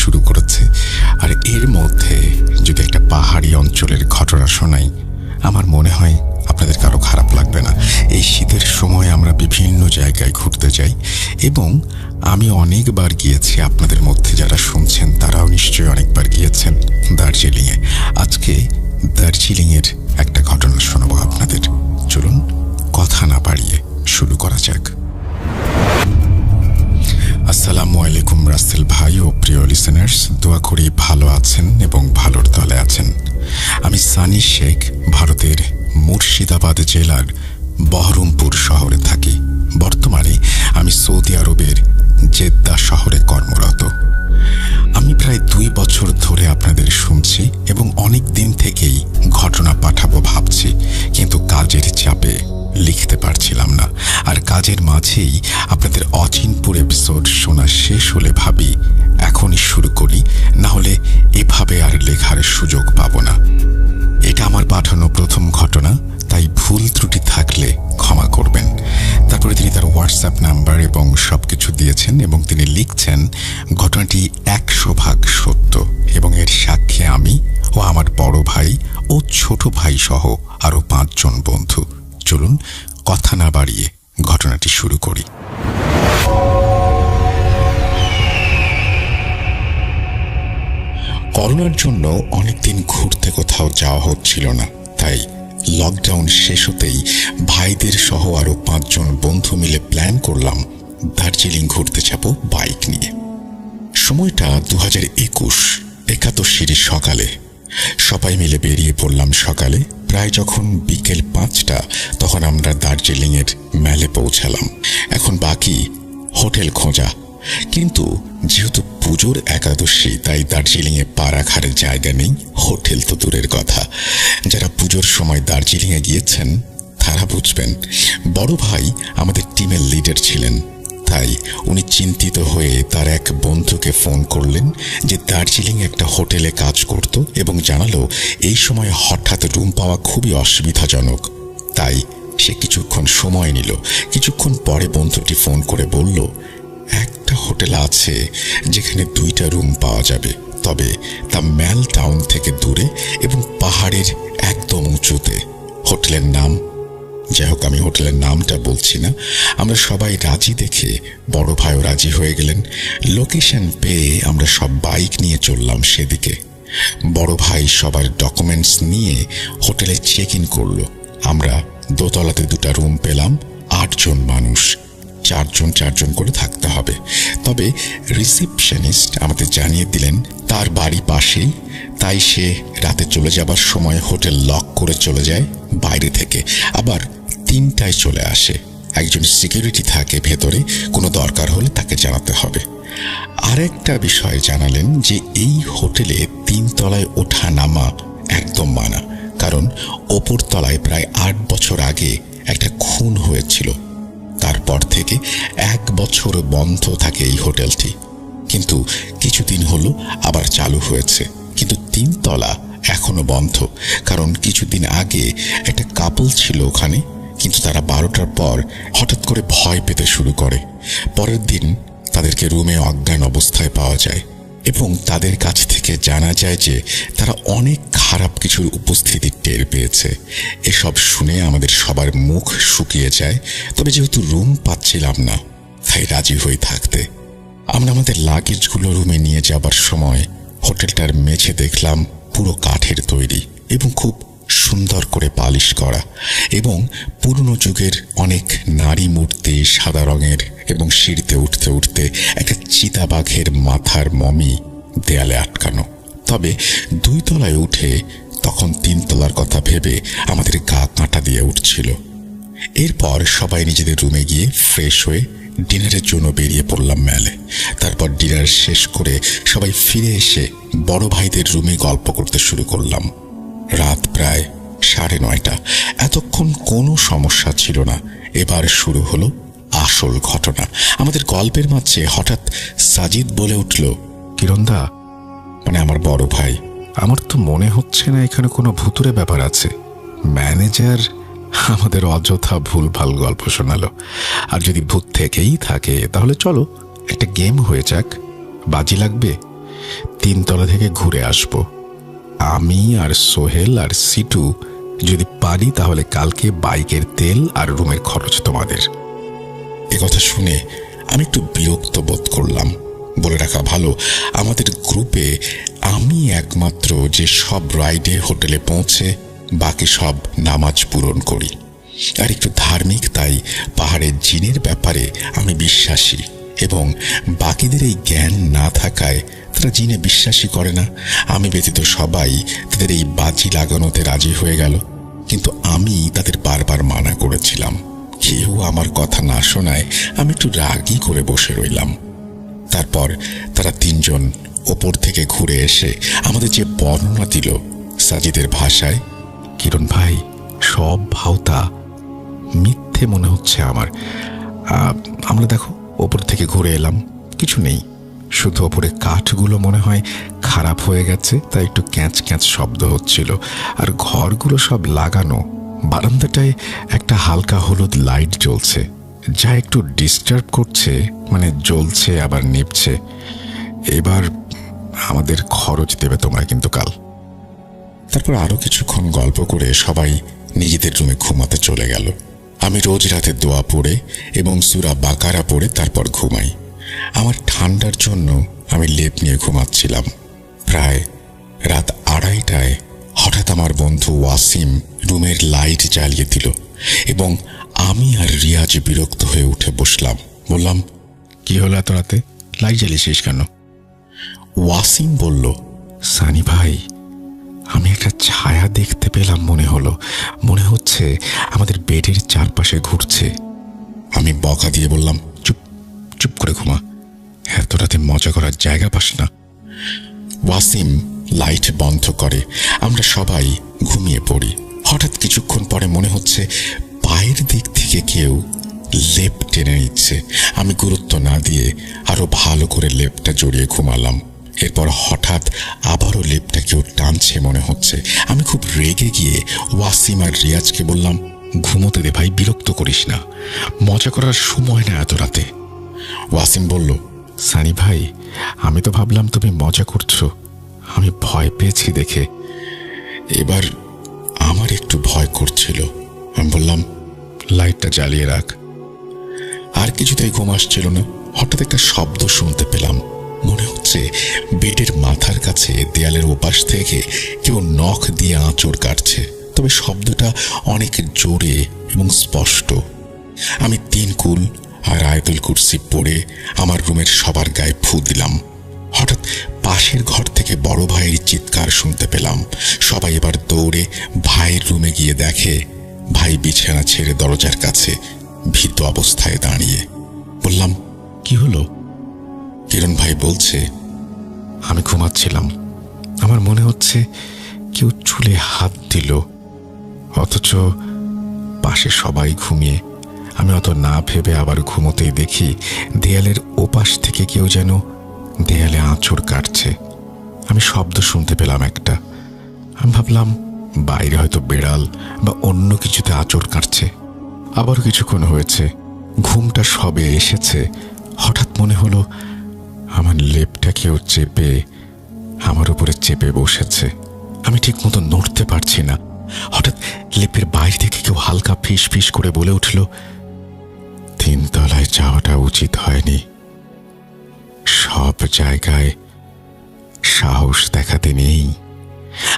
শুরু করেছে। আর এর মধ্যে যদি একটা পাহাড়ি অঞ্চলের ঘটনা শোনাই, আমার মনে হয় আপনাদের কারো খারাপ লাগবে না। এই শীতের সময় আমরা বিভিন্ন জায়গায় ঘুরতে যাই এবং আমি অনেকবার গিয়েছি। আপনাদের মধ্যে যারা শুনছেন তারাও নিশ্চয়ই অনেকবার গিয়েছেন দার্জিলিংয়ে। আজকে দার্জিলিংয়ের একটা ঘটনা শোনাবো আপনাদের। চলুন কথা না বাড়িয়ে শুরু করা যাক। আসসালামু আলাইকুম রাসেল ভাই ও প্রিয় লিসেনার্স, দোয়া করি ভালো আছেন এবং ভালোর দলে আছেন। আমি সানি শেখ, ভারতের মুর্শিদাবাদ জেলার বহরমপুর শহরে থাকি। বর্তমানে আমি সৌদি আরবের জেদ্দা শহরে কর্মরত। আমি প্রায় 2 বছর ধরে আপনাদের শুনছি এবং অনেক দিন থেকেই ঘটনা পাঠাবো ভাবছি, কিন্তু কাজের চাপে লিখতে পারছিলাম না। আর কাজের মাঝেই আপনাদের অচিনপুর এপিসোড শোনা শেষ হলে ভাবি এখনই শুরু করি, না হলে এভাবে আর লেখার সুযোগ পাবো না। এটা আমার পাঠানো প্রথম ঘটনা, তাই ভুল ত্রুটি থাকলে ক্ষমা করবেন। তারপরে তিনি তার হোয়াটসঅ্যাপ নাম্বার এবং সবকিছু দিয়েছেন এবং তিনি লিখছেন, ঘটনাটি 100% সত্য এবং এর সাক্ষী আমি ও আমার বড় ভাই ও ছোট ভাই সহ আরো 5 জন বন্ধু। চলুন কথা না বাড়িয়ে ঘটনাটি শুরু করি। করোনার জন্য অনেকদিন ঘুরতে কোথাও যাওয়া হচ্ছিল না, তাই লকডাউন শেষ হতেই ভাইদের সহ আরো 5 জন বন্ধু মিলে প্ল্যান করলাম দার্জিলিং ঘুরতে যাব বাইক নিয়ে। সময়টা 2021 সকালে। সবাই মিলে বেরিয়ে পড়লাম সকালে। প্রায় যখন বিকেল 5টা তখন আমরা দার্জিলিংয়ের মেলে পৌঁছালাম। এখন বাকি হোটেল খোঁজা, কিন্তু যেহেতু পুজোর একাদশী তাই দার্জিলিংয়ে পা রাখার জায়গা নেই, হোটেল তো দূরের কথা। যারা পুজোর সময় দার্জিলিংয়ে গিয়েছেন তারা বুঝবেন। বড় ভাই আমাদের টিমের লিডার ছিলেন, তাই উনি চিন্তিত হয়ে তার এক বন্ধুকে ফোন করলেন যে দার্জিলিং একটা হোটেলে কাজ করত এবং জানালো এই সময় হঠাৎ রুম পাওয়া খুবই অসুবিধাজনক। তাই সে কিছুক্ষণ সময় নিল। কিছুক্ষণ পরে বন্ধুটি ফোন করে বলল, একটা হোটেল আছে যেখানে 2টা রুম পাওয়া যাবে, তবে তা ম্যাল টাউন থেকে দূরে এবং পাহাড়ের একদম উঁচুতে। হোটেলের নাম, যাই হোক আমি হোটেলের নামটা বলছি না। আমরা সবাই রাজি দেখে বড় ভাইও রাজি হয়ে গেলেন। লোকেশন পেয়ে আমরা সব বাইক নিয়ে চললাম সেদিকে। বড় ভাই সবার ডকুমেন্টস নিয়ে হোটেলে চেক ইন করলো। আমরা দোতলাতে 2টা রুম পেলাম। 8 জন মানুষ, 4 জন করে থাকতে হবে। তবে রিসেপশনিস্ট আমাদের জানিয়ে দিলেন তার বাড়ি পাশেই, তাই সে রাতে চলে যাবার সময় হোটেল লক করে চলে যায় বাইরে থেকে, আবার 3টায় চলে আসে। একজন সিকিউরিটি থাকে ভেতরে, কোনো দরকার হলে তাকে জানাতে হবে। আরেকটা বিষয় জানালেন যে এই হোটেলে 3 তলায় ওঠা নামা একদম মানা, কারণ ওপর তলায় প্রায় 8 বছর আগে একটা খুন হয়েছিল। তারপর থেকে 1 বছর বন্ধ থাকে এই হোটেলটি, কিন্তু কিছুদিন হলো আবার চালু হয়েছে। কিন্তু 3 তলা এখনো বন্ধ, কারণ কিছুদিন আগে একটা কাপল ছিল ওখানে, কিন্তু তারা 12টার পর হঠাৎ করে ভয় পেতে শুরু করে। পরের দিন তাদেরকে রুমে অজ্ঞান অবস্থায় পাওয়া যায় এবং তাদের কাছ থেকে জানা যায় যে তারা অনেক খারাপ কিছুর উপস্থিতি টের পেয়েছে। এসব শুনে আমাদের সবার মুখ শুকিয়ে যায়। তবে যেহেতু রুম পাচ্ছিলাম না, তাই রাজি হয়ে থাকতে আমরা আমাদের লাগেজগুলো রুমে নিয়ে যাবার সময় হোটেলটার মেঝে দেখলাম পুরো কাঠের তৈরি এবং খুব সুন্দর করে পালিশ করা, এবং পুরনো যুগের অনেক নারী মূর্তি সাদা রঙের, এবং সিঁড়িতে উঠতে উঠতে একটা চিতাবাঘের মাথার মমি দেয়ালে আটকানো। তবে 2 তলায় উঠে তখন 3 তলার কথা ভেবে আমাদের গা কাঁটা দিয়ে উঠছিল। এরপর সবাই নিজেদের রুমে গিয়ে ফ্রেশ হয়ে ডিনারের জন্য বেরিয়ে পড়লাম মেলে। তারপর ডিনার শেষ করে সবাই ফিরে এসে বড় ভাইদের রুমে গল্প করতে শুরু করলাম। রাত প্রায় 9:30। এতক্ষণ কোনো সমস্যা ছিল না। এবার শুরু হলো আসল ঘটনা। আমাদের গল্পের মাঝে হঠাৎ সাজিদ বলে উঠল, কিরণদা, মানে আমার বড় ভাই, আমার তো মনে হচ্ছে না এখানে কোনো ভুতুরে ব্যাপার আছে। ম্যানেজার আমাদের অযথা ভুলভাল গল্প শোনালো। আর যদি ভূত থেকেই থাকে তাহলে চলো একটা গেম হয়ে যাক, বাজি লাগবে। তিনতলা থেকে ঘুরে আসব। আমি আর সোহেল আর সিটু যদি পারি তাহলে কালকে বাইকের তেল আর রুমের খরচ তোমাদের। কথা শুনে আমি একটু বিরক্ত বোধ করলাম। বলে রাখা ভালো, আমাদের গ্রুপে আমি একমাত্র যে সব রাইডে হোটেলে পৌঁছে বাকি সব নামাজ পূরণ করি। আর একটু ধার্মিক, তাই পাহাড়ের জিনের ব্যাপারে আমি বিশ্বাসী, এবং বাকিদের এই জ্ঞান না থাকায় তারা জিনে বিশ্বাসী করে না। আমি ব্যতীত সবাই তাদের এই বাজি লাগানোতে রাজি হয়ে গেল, কিন্তু আমি তাদের বারবার মানা করেছিলাম। কেউ আমার কথা না শোনায় আমি একটু রাগই করে বসে রইলাম। তারপর তারা তিনজন ওপর থেকে ঘুরে এসে আমাদের যে বর্ণনা দিল সাজিদের ভাষায়, কিরণ ভাই সব ভাওতা, মিথ্যে মনে হচ্ছে আমার। আমরা দেখো ওপর থেকে ঘুরে এলাম, কিছু নেই, শুধু ওপরে কাঠগুলো মনে হয় খারাপ হয়ে গেছে, তাই একটু ক্যাঁচ ক্যাঁচ শব্দ হচ্ছিল। আর ঘরগুলো সব লাগানো, বারান্দাটায় একটা হালকা হলুদ লাইট জ্বলছে, যা একটু ডিস্টার্ব করছে, মানে জ্বলছে আবার নিভছে। এবার আমাদের খরচ দেবে তোমরা কিন্তু কাল। তারপর আরো কিছুক্ষণ গল্প করে সবাই নিজেদের রুমে ঘুমাতে চলে গেল। আমি রোজ রাতে দোয়া পড়ে এবং সূরা বাকারা পড়ে তারপর ঘুমাই। আমার ঠান্ডার জন্য আমি লেপ নিয়ে ঘুমাচ্ছিলাম। প্রায় রাত 2:30টায় হঠাৎ আমার বন্ধু ওয়াসিম রুমের লাইট জ্বালিয়ে দিল এবং আমি আর রিয়াজ বিরক্ত হয়ে উঠে বসলাম। বললাম, কি হলো এত রাতে লাইট জ্বালিয়েছিস কেন? ওয়াসিম বলল, সানি ভাই, আমি একটা ছায়া দেখতে পেলাম, মনে হচ্ছে আমাদের বেডের চারপাশে ঘুরছে। আমি বকা দিয়ে বললাম, চুপ চুপ করে ঘুমা, এত রাতে মজা করার জায়গা পাস না। ওয়াসিম লাইট বন্ধ করে, আমরা সবাই ঘুমিয়ে পড়ি। হঠাৎ কিছুক্ষণ পরে মনে হচ্ছে পায়ের দিক থেকে কেউ লেপ টেনে নিচ্ছে। আমি গুরুত্ব না দিয়ে আরো ভালো করে লেপটা জড়িয়ে ঘুমালাম। এরপর হঠাৎ আবারও লেপটা কেউ টানছে মনে হচ্ছে। আমি খুব রেগে গিয়ে ওয়াসিম আর রিয়াজকে বললাম, ঘুমোতে দে ভাই, বিরক্ত করিস না, মজা করার সময় না এত রাতে। ওয়াসিম বলল, সানি ভাই, আমি তো ভাবলাম তুমি মজা করছো, আমি ভয় পেয়েছি দেখে। এবার আমার একটু ভয় করছিল। আমি বললাম, লাইটটা জ্বালিয়ে রাখ। আর কিছুতেই ঘুম আসছিল না। হঠাৎ একটা শব্দ শুনতে পেলাম, মনে হচ্ছে বেডের মাথার কাছে দেয়ালের ওপাশ থেকে কেউ নখ দিয়ে আঁচড় কাটছে, তবে শব্দটা অনেক জোরে এবং স্পষ্ট। আমি 3 কুল আর আয়াতুল কুরসি পড়ে আমার রুমের সবার গায়ে ফু দিলাম। হঠাৎ পাশের ঘর থেকে বড় ভাইয়ের চিৎকার শুনতে পেলাম। সবাই এবার দৌড়ে ভাইয়ের রুমে গিয়ে দেখে ভাই বিছানা ছেড়ে দরজার কাছে ভীত অবস্থায় দাঁড়িয়ে। বললাম, কি হলো? কিরণ ভাই বলছে, আমি ঘুমাচ্ছিলাম, আমার মনে হচ্ছে কেউ চুলে হাত দিল, অথচ পাশে সবাই ঘুমিয়ে। আমি অত না ভেবে আবার ঘুমোতেই দেখি দেয়ালের ওপাশ থেকে কেউ যেন দেয়ালে আঁচড় কাটছে। আমি শব্দ শুনতে পেলাম একটা। আমি ভাবলাম বাইরে হয়তো বেড়াল বা অন্য কিছুতে আঁচড় কাটছে। আবার কিছুক্ষণ হয়েছে, ঘুমটা সবে এসেছে, হঠাৎ মনে হলো আমার লেপটা কেউ চেপে আমার উপরে চেপে বসেছে। আমি ঠিক মতো নড়তে পারছি না। হঠাৎ লেপের বাইরে থেকে কেউ হালকা ফিস ফিস করে বলে উঠল, 3 তলায় যাওয়াটা উচিত হয়নি, সব জায়গায় সাহস দেখাতে নেই।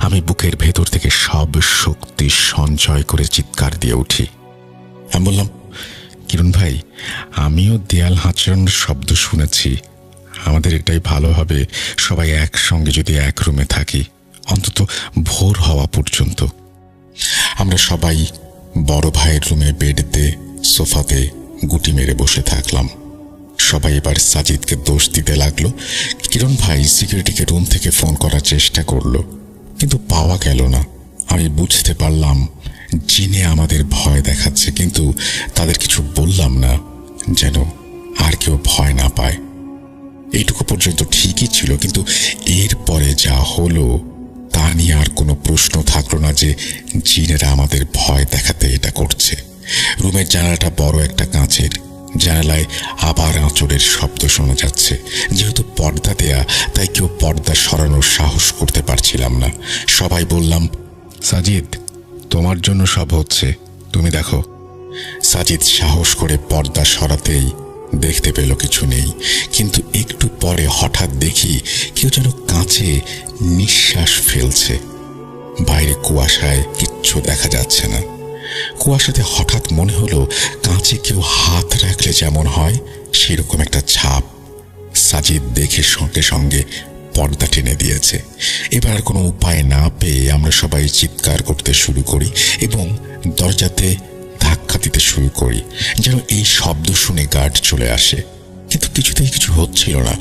আমি বুকের ভেতর থেকে সব শক্তি সঞ্চয় করে চিৎকার দিয়ে উঠি। আমি বললাম, কিরণ ভাই, আমিও দেয়াল হাঁচড়ানোর শব্দ শুনেছি। আমাদের এটাই ভালো হবে, সবাই একসঙ্গে যদি এক রুমে থাকি, অন্তত ভোর হওয়া পর্যন্ত। আমরা সবাই বড় ভাইয়ের রুমে বেডেতে সোফাতে গুটি মেরে বসে থাকলাম। সবাই এবার সাজিদকে দোষ দিতে লাগলো। কিরণ ভাই সিকিউরিটিকে রুম থেকে ফোন করার চেষ্টা করলো, কিন্তু পাওয়া গেল না। আমি বুঝতে পারলাম জিনে আমাদের ভয় দেখাচ্ছে, কিন্তু তাদের কিছু বললাম না, যেন আর কেউ ভয় না পায়। এইটুকু পর্যন্ত ঠিকই ছিল, কিন্তু এরপরে যা হলো তা নিয়ে আর কোনো প্রশ্ন থাকলো না যে জিনেরা আমাদের ভয় দেখাতে এটা করছে। রুমের জানালাটা বড় একটা কাঁচের, জানালায় আবার আঁচড়ের শব্দ শোনা যাচ্ছে। যেহেতু পর্দা দেয়া, তাই কেউ পর্দা সরানোর সাহস করতে পারছিলাম না। সবাই বললাম, সাজিদ, তোমার জন্য সব হচ্ছে, তুমি দেখো। সাজিদ সাহস করে পর্দা সরাতেই দেখতে পেল কিছু নেই, কিন্তু একটু পরে হঠাৎ দেখি কেউ যেন কাঁচে নিঃশ্বাস ফেলছে। বাইরে কুয়াশায় কিচ্ছু দেখা যাচ্ছে না। কুয়াশাতে হঠাৎ মনে হলো কাঁচে কেউ হাত রাখলে যেমন হয় সেরকম একটা ছাপ। সাজিদ দেখে সঙ্গে সঙ্গে পর্দা টেনে দিয়েছে। এবার আর কোনো উপায় না পেয়ে আমরা সবাই চিৎকার করতে শুরু করি এবং দরজাতে ধাক্কা দিতে শুরু করি, যেন এই শব্দ শুনে গার্ড চলে আসে। কিন্তু কিছুতেই কিছু হচ্ছিল না।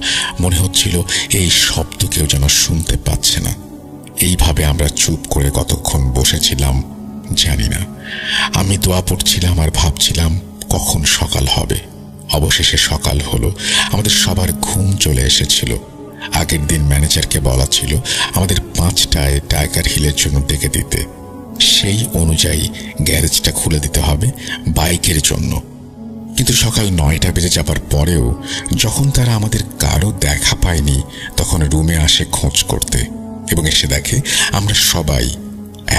মনে হচ্ছিল এই শব্দ কেউ যেন শুনতে পাচ্ছে না। এইভাবে আমরা চুপ করে কতক্ষণ বসেছিলাম জানি না। আমি দোয়া পড়ছিলাম আর ভাবছিলাম কখন সকাল হবে। অবশেষে সকাল হলো। আমাদের সবার ঘুম চলে এসেছিল। আগের দিন ম্যানেজারকে বলা ছিল আমাদের 5টায় টাইগার হিলের জন্য ডেকে দিতে। সেই অনুযায়ী গ্যারেজটা খুলে দিতে হবে বাইকের জন্য। কিন্তু সকাল 9টা বেজে যাবার পরেও যখন তারা আমাদের কারো দেখা পায়নি, তখন রুমে আসে খোঁজ করতে এবং এসে দেখে আমরা সবাই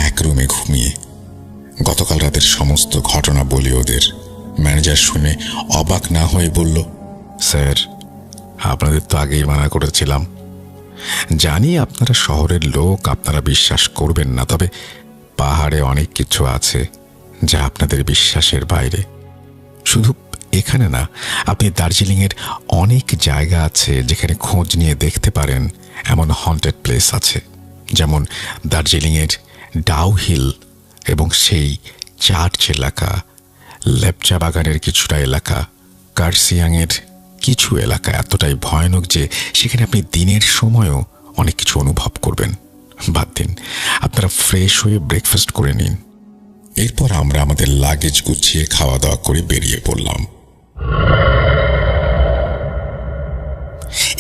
এক রুমে ঘুমিয়ে। গতকাল রাতের সমস্ত ঘটনা বলি ওদের। ম্যানেজার শুনে অবাক না হয়ে বলল, স্যার, আপনাদের তো আগেই মানা করেছিলাম। জানি আপনারা শহরের লোক, আপনারা বিশ্বাস করবেন না, তবে পাহাড়ে অনেক কিছু আছে যা আপনাদের বিশ্বাসের বাইরে। শুধু এখানে না, আপনি দার্জিলিংয়ের অনেক জায়গা আছে যেখানে খোঁজ নিয়ে দেখতে পারেন এমন হন্টেড প্লেস আছে, যেমন দার্জিলিংয়ের ডাউ হিল এবং সেই চার্চ এলাকা, লেপচা বাগানের কিছুটা এলাকা, কার্সিয়াংয়ের কিছু এলাকা এতটাই ভয়ানক যে সেখানে আপনি দিনের সময়ও অনেক কিছু অনুভব করবেন। বাদ দিন, আপনারা ফ্রেশ হয়ে ব্রেকফাস্ট করে নিন। এরপর আমরা আমাদের লাগেজ গুছিয়ে খাওয়া দাওয়া করে বেরিয়ে পড়লাম।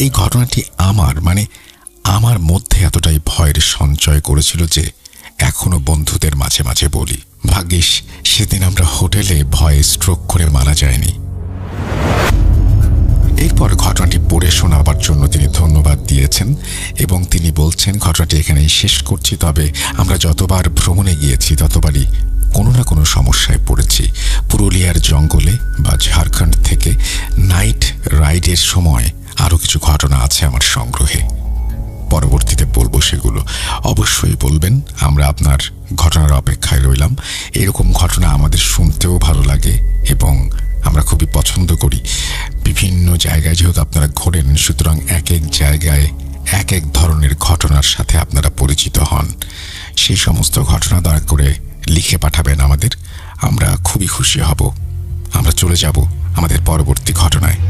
এই ঘটনাটি আমার মধ্যে এতটাই ভয়ের সঞ্চয় করেছিল যে এখনো বন্ধুদের মাঝে মাঝে বলি। ভাগ্যিস সেদিন আমরা হোটেলে ভয়ে স্ট্রোক করে মারা যায়নি। এরপর ঘটনাটি পড়ে শোনাবার জন্য তিনি ধন্যবাদ দিয়েছেন এবং তিনি বলছেন, ঘটনাটি এখানেই শেষ করছি, তবে আমরা যতবার ভ্রমণে গিয়েছি ততবারই কোনো না কোনো সমস্যায় পড়েছি। পুরুলিয়ার জঙ্গলে বা ঝাড়খণ্ড থেকে নাইট রাইডের সময় আরও কিছু ঘটনা আছে আমার সংগ্রহে। পরবর্তীতে বলবো সেগুলো, অবশ্যই বলবেন। আমরা আপনার ঘটনার অপেক্ষায় রইলাম। এরকম ঘটনা আমাদের শুনতেও ভালো লাগে এবং আমরা খুবই পছন্দ করি। বিভিন্ন জায়গায় যেহেতু আপনারা ঘোরেন, সুতরাং এক এক জায়গায় এক এক ধরনের ঘটনার সাথে আপনারা পরিচিত হন। সেই সমস্ত ঘটনা দয়া করে লিখে পাঠাবেন আমাদের, আমরা খুবই খুশি হব। আমরা চলে যাব আমাদের পরবর্তী ঘটনায়।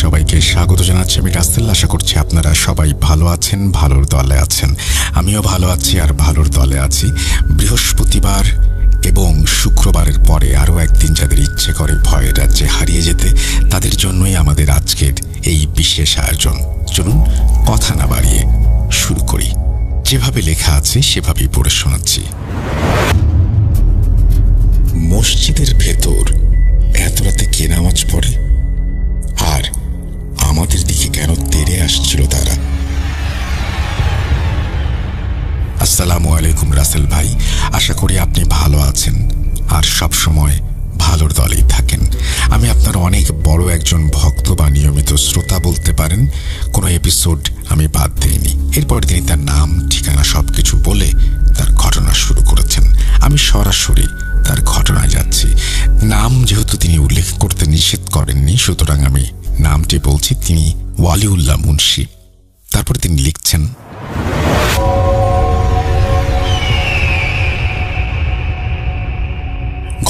সবাইকে স্বাগত জানাচ্ছি আমি রাসেল। আশা করছি আপনারা সবাই ভালো আছেন, ভালোর দলে আছেন। আমিও ভালো আছি আর ভালোর দলে আছি। বৃহস্পতিবার এবং শুক্রবারের পরে আরও একদিন যাদের ইচ্ছে করে ভয়ের রাজ্যে হারিয়ে যেতে, তাদের জন্যই আমাদের আজকের এই বিশেষ আয়োজন। চলুন কথা না বাড়িয়ে শুরু করি। যেভাবে লেখা আছে সেভাবেই পড়ে শোনাচ্ছি। মসজিদের ভেতর এত রাতে কে নামাজ পড়ে? আর আমাদের দিকে কেন তেড়ে আসছিল তারা? আসসালামু আলাইকুম রাসেল ভাই, আশা করি আপনি ভালো আছেন আর সব সময় ভালো ভালোর দলেই থাকেন। আমি আপনার অনেক বড় একজন ভক্ত বা নিয়মিত শ্রোতা বলতে পারেন। কোনো এপিসোড আমি বাদ দিইনি। এরপর তিনি তার নাম, ঠিকানা সবকিছু বলে তার ঘটনা শুরু করেছেন। আমি সরাসরি তার ঘটনায় যাচ্ছি। নাম যেহেতু তিনি উল্লেখ করতে নিষেধ করেননি, সুতরাং আমি নামটি বলছি। তিনি ওয়ালিউল্লাহ মুন্সি। তারপর তিনি লিখছেন,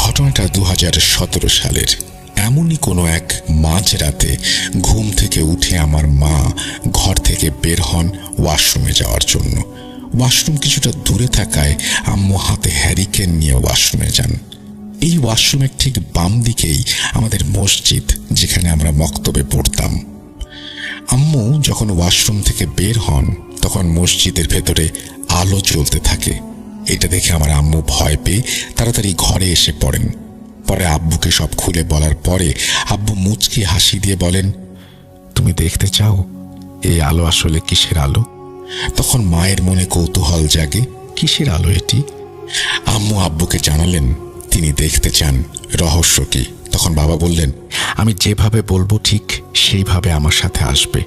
ঘটনাটা 2017 সালের। এমনই কোনো এক মাঝরাতে ঘুম থেকে উঠে আমার মা ঘর থেকে বের হন ওয়াশরুমে যাওয়ার জন্য। ওয়াশরুম কিছুটা দূরে থাকায় আম্মু হাতে হ্যারিকেন নিয়ে ওয়াশরুমে যান। এই ওয়াশরুমের ঠিক বাম দিকেই আমাদের মসজিদ, যেখানে আমরা মক্তবে পড়তাম। আম্মু যখন ওয়াশরুম থেকে বের হন তখন মসজিদের ভেতরে আলো জ্বলতে থাকে। এটা দেখে আমার আম্মু ভয় পেয়ে তাড়াতাড়ি ঘরে এসে পড়েন। পরে আব্বুকে সব খুলে বলার পরে আব্বু মুচকি হাসি দিয়ে বলেন, তুমি দেখতে চাও এই আলো আসলে কিসের আলো? তখন মায়ের মনে কৌতূহল জাগে, কিসের আলো এটি? আম্মু আব্বুকে জানালেন তিনি দেখতে চান রহস্য কি। তখন বাবা বললেন, আমি যেভাবে বলবো ঠিক সেইভাবে আমার সাথে আসবে।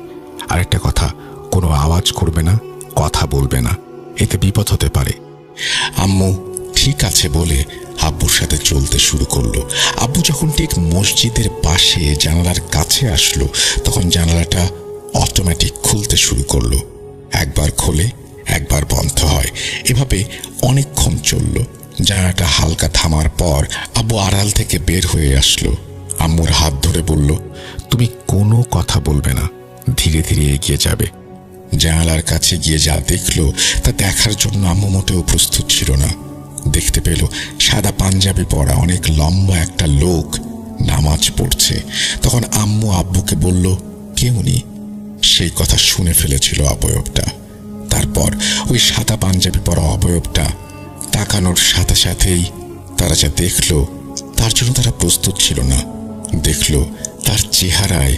আর একটা কথা, কোনো আওয়াজ করবে না, কথা বলবে না, এতে বিপদ হতে পারে। আম্মু ঠিক আছে বলে আব্বুর সাথে চলতে শুরু করলো। আব্বু যখন ঠিক মসজিদের পাশে জানালার কাছে আসলো তখন জানালাটা অটোমেটিক খুলতে শুরু করলো। একবার খোলে, একবার বন্ধ হয়। এভাবে অনেকক্ষণ চলল। জানালাটা হালকা থামার পর আব্বু আড়াল থেকে বের হয়ে আসলো। আম্মুর হাত ধরে বলল, তুমি কোনো কথা বলবে না, ধীরে ধীরে এগিয়ে যাবে। জানালার কাছে গিয়ে যা দেখলো তা দেখার জন্য আম্মু মোটেও প্রস্তুত ছিল না। দেখতে পেল সাদা পাঞ্জাবি পরা অনেক লম্বা একটা লোক নামাজ পড়ছে। তখন আম্মু আব্বুকে বলল, কে উনি? সেই কথা শুনে ফেলেছিল অবয়বটা। তারপর ওই সাদা পাঞ্জাবি পরা অবয়বটা তাকানোর সাথে সাথেই তারা যা দেখল তার জন্য তারা প্রস্তুত ছিল না। দেখল তার চেহারায়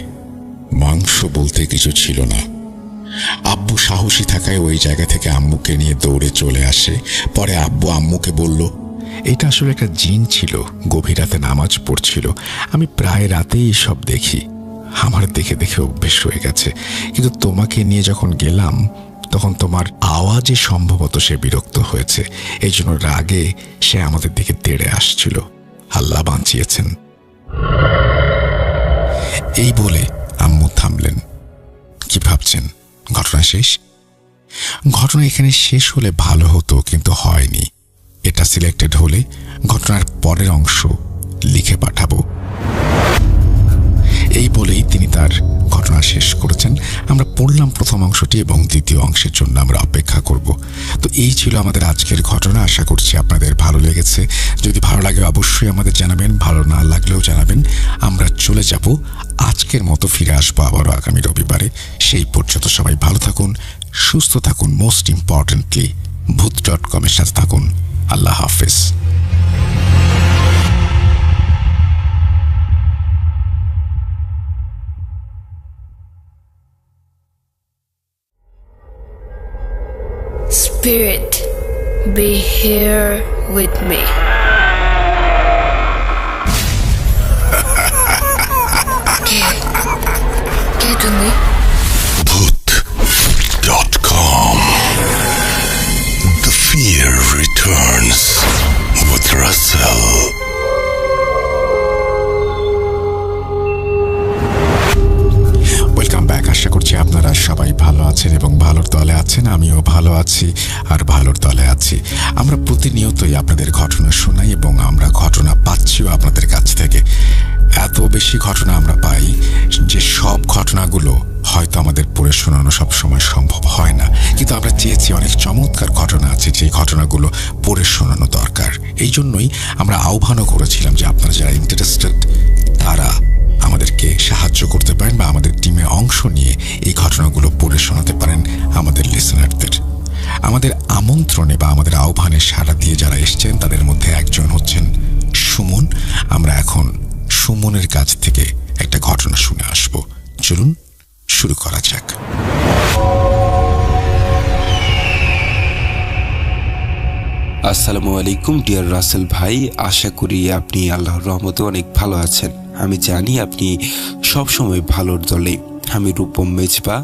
মাংস বলতে কিছু ছিল না। আব্বু সাহসী থাকায় ওই জায়গা থেকে আম্মুকে নিয়ে দৌড়ে চলে আসে। পরে আব্বু আম্মুকে বলল, এটা আসলে একটা জিন ছিল, গভীর রাতে নামাজ পড়ছিল। আমি প্রায় রাতেই সব দেখি, আমার দেখে দেখে অভ্যেস হয়ে গেছে। কিন্তু তোমাকে নিয়ে যখন গেলাম তখন তোমার আওয়াজে সম্ভবত সে বিরক্ত হয়েছে, এই জন্য রাগে সে আমাদের দিকে তেড়ে আসছিল। আল্লাহ বাঁচিয়েছেন। এই বলে আম্মু থামলেন। কি ভাবছেন, ঘটনা শেষ? ঘটনা এখানে শেষ হলে ভালো হতো, কিন্তু হয়নি। এটা সিলেক্টেড হলে ঘটনার পরের অংশ লিখে পাঠাবো। এই বলেই তিনি তার ঘটনা শেষ করেছেন। আমরা পড়লাম প্রথম অংশটি এবং দ্বিতীয় অংশের জন্য আমরা অপেক্ষা করব। তো এই ছিল আমাদের আজকের ঘটনা। আশা করছি আপনাদের ভালো লেগেছে। যদি ভালো লাগে অবশ্যই আমাদের জানাবেন, ভালো না লাগলেও জানাবেন। আমরা চলে যাব, আজকের মতো ফিরে আসবো আবারও আগামী রবিবারে। সেই পর্যন্ত সবাই ভালো থাকুন, সুস্থ থাকুন, মোস্ট ইম্পর্টেন্টলি ভূত.com এর সাথে থাকুন। আল্লাহ হাফেজ। Spirit, be here with me. কে তুমি? Bhoot.com. The fear returns with Russell. Welcome back. আশা করছি আপনারা সবাই ভালো আছেন এবং ভালোর দলে আছেন। আমিও ভালো আছি আর ভালোর দলে আছি। আমরা প্রতিনিয়তই আপনাদের ঘটনা শোনাই এবং আমরা ঘটনা পাচ্ছিও আপনাদের কাছ থেকে। এত বেশি ঘটনা আমরা পাই যে সব ঘটনাগুলো হয়তো আমাদের পড়ে শোনানো সবসময় সম্ভব হয় না, কিন্তু আমরা চেয়েছি অনেক চমৎকার ঘটনা আছে যে ঘটনাগুলো পড়ে শোনানো দরকার। এই জন্যই আমরা আহ্বানও করেছিলাম যে আপনারা যারা ইন্টারেস্টেড তারা আমাদেরকে সাহায্য করতে পারেন বা আমাদের টিমে অংশ নিয়ে এই ঘটনাগুলো পড়ে শোনাতে পারেন আমাদের লিসেনারদের। আমাদের আমন্ত্রণে বা আমাদের আহ্বানে সাড়া দিয়ে যারা এসছেন তাদের মধ্যে একজন হচ্ছেন সুমন। আমরা এখন সুমনের কাছ থেকে একটা ঘটনা শুনে আসব। চলুন শুরু করা যাক। আসসালামু আলাইকুম ডিয়ার রাসেল ভাই, আশা করি আপনি আল্লাহর রহমতে অনেক ভালো আছেন। আমি জানি আপনি সবসময় ভালোর দলে। আমি রূপম মেজবা,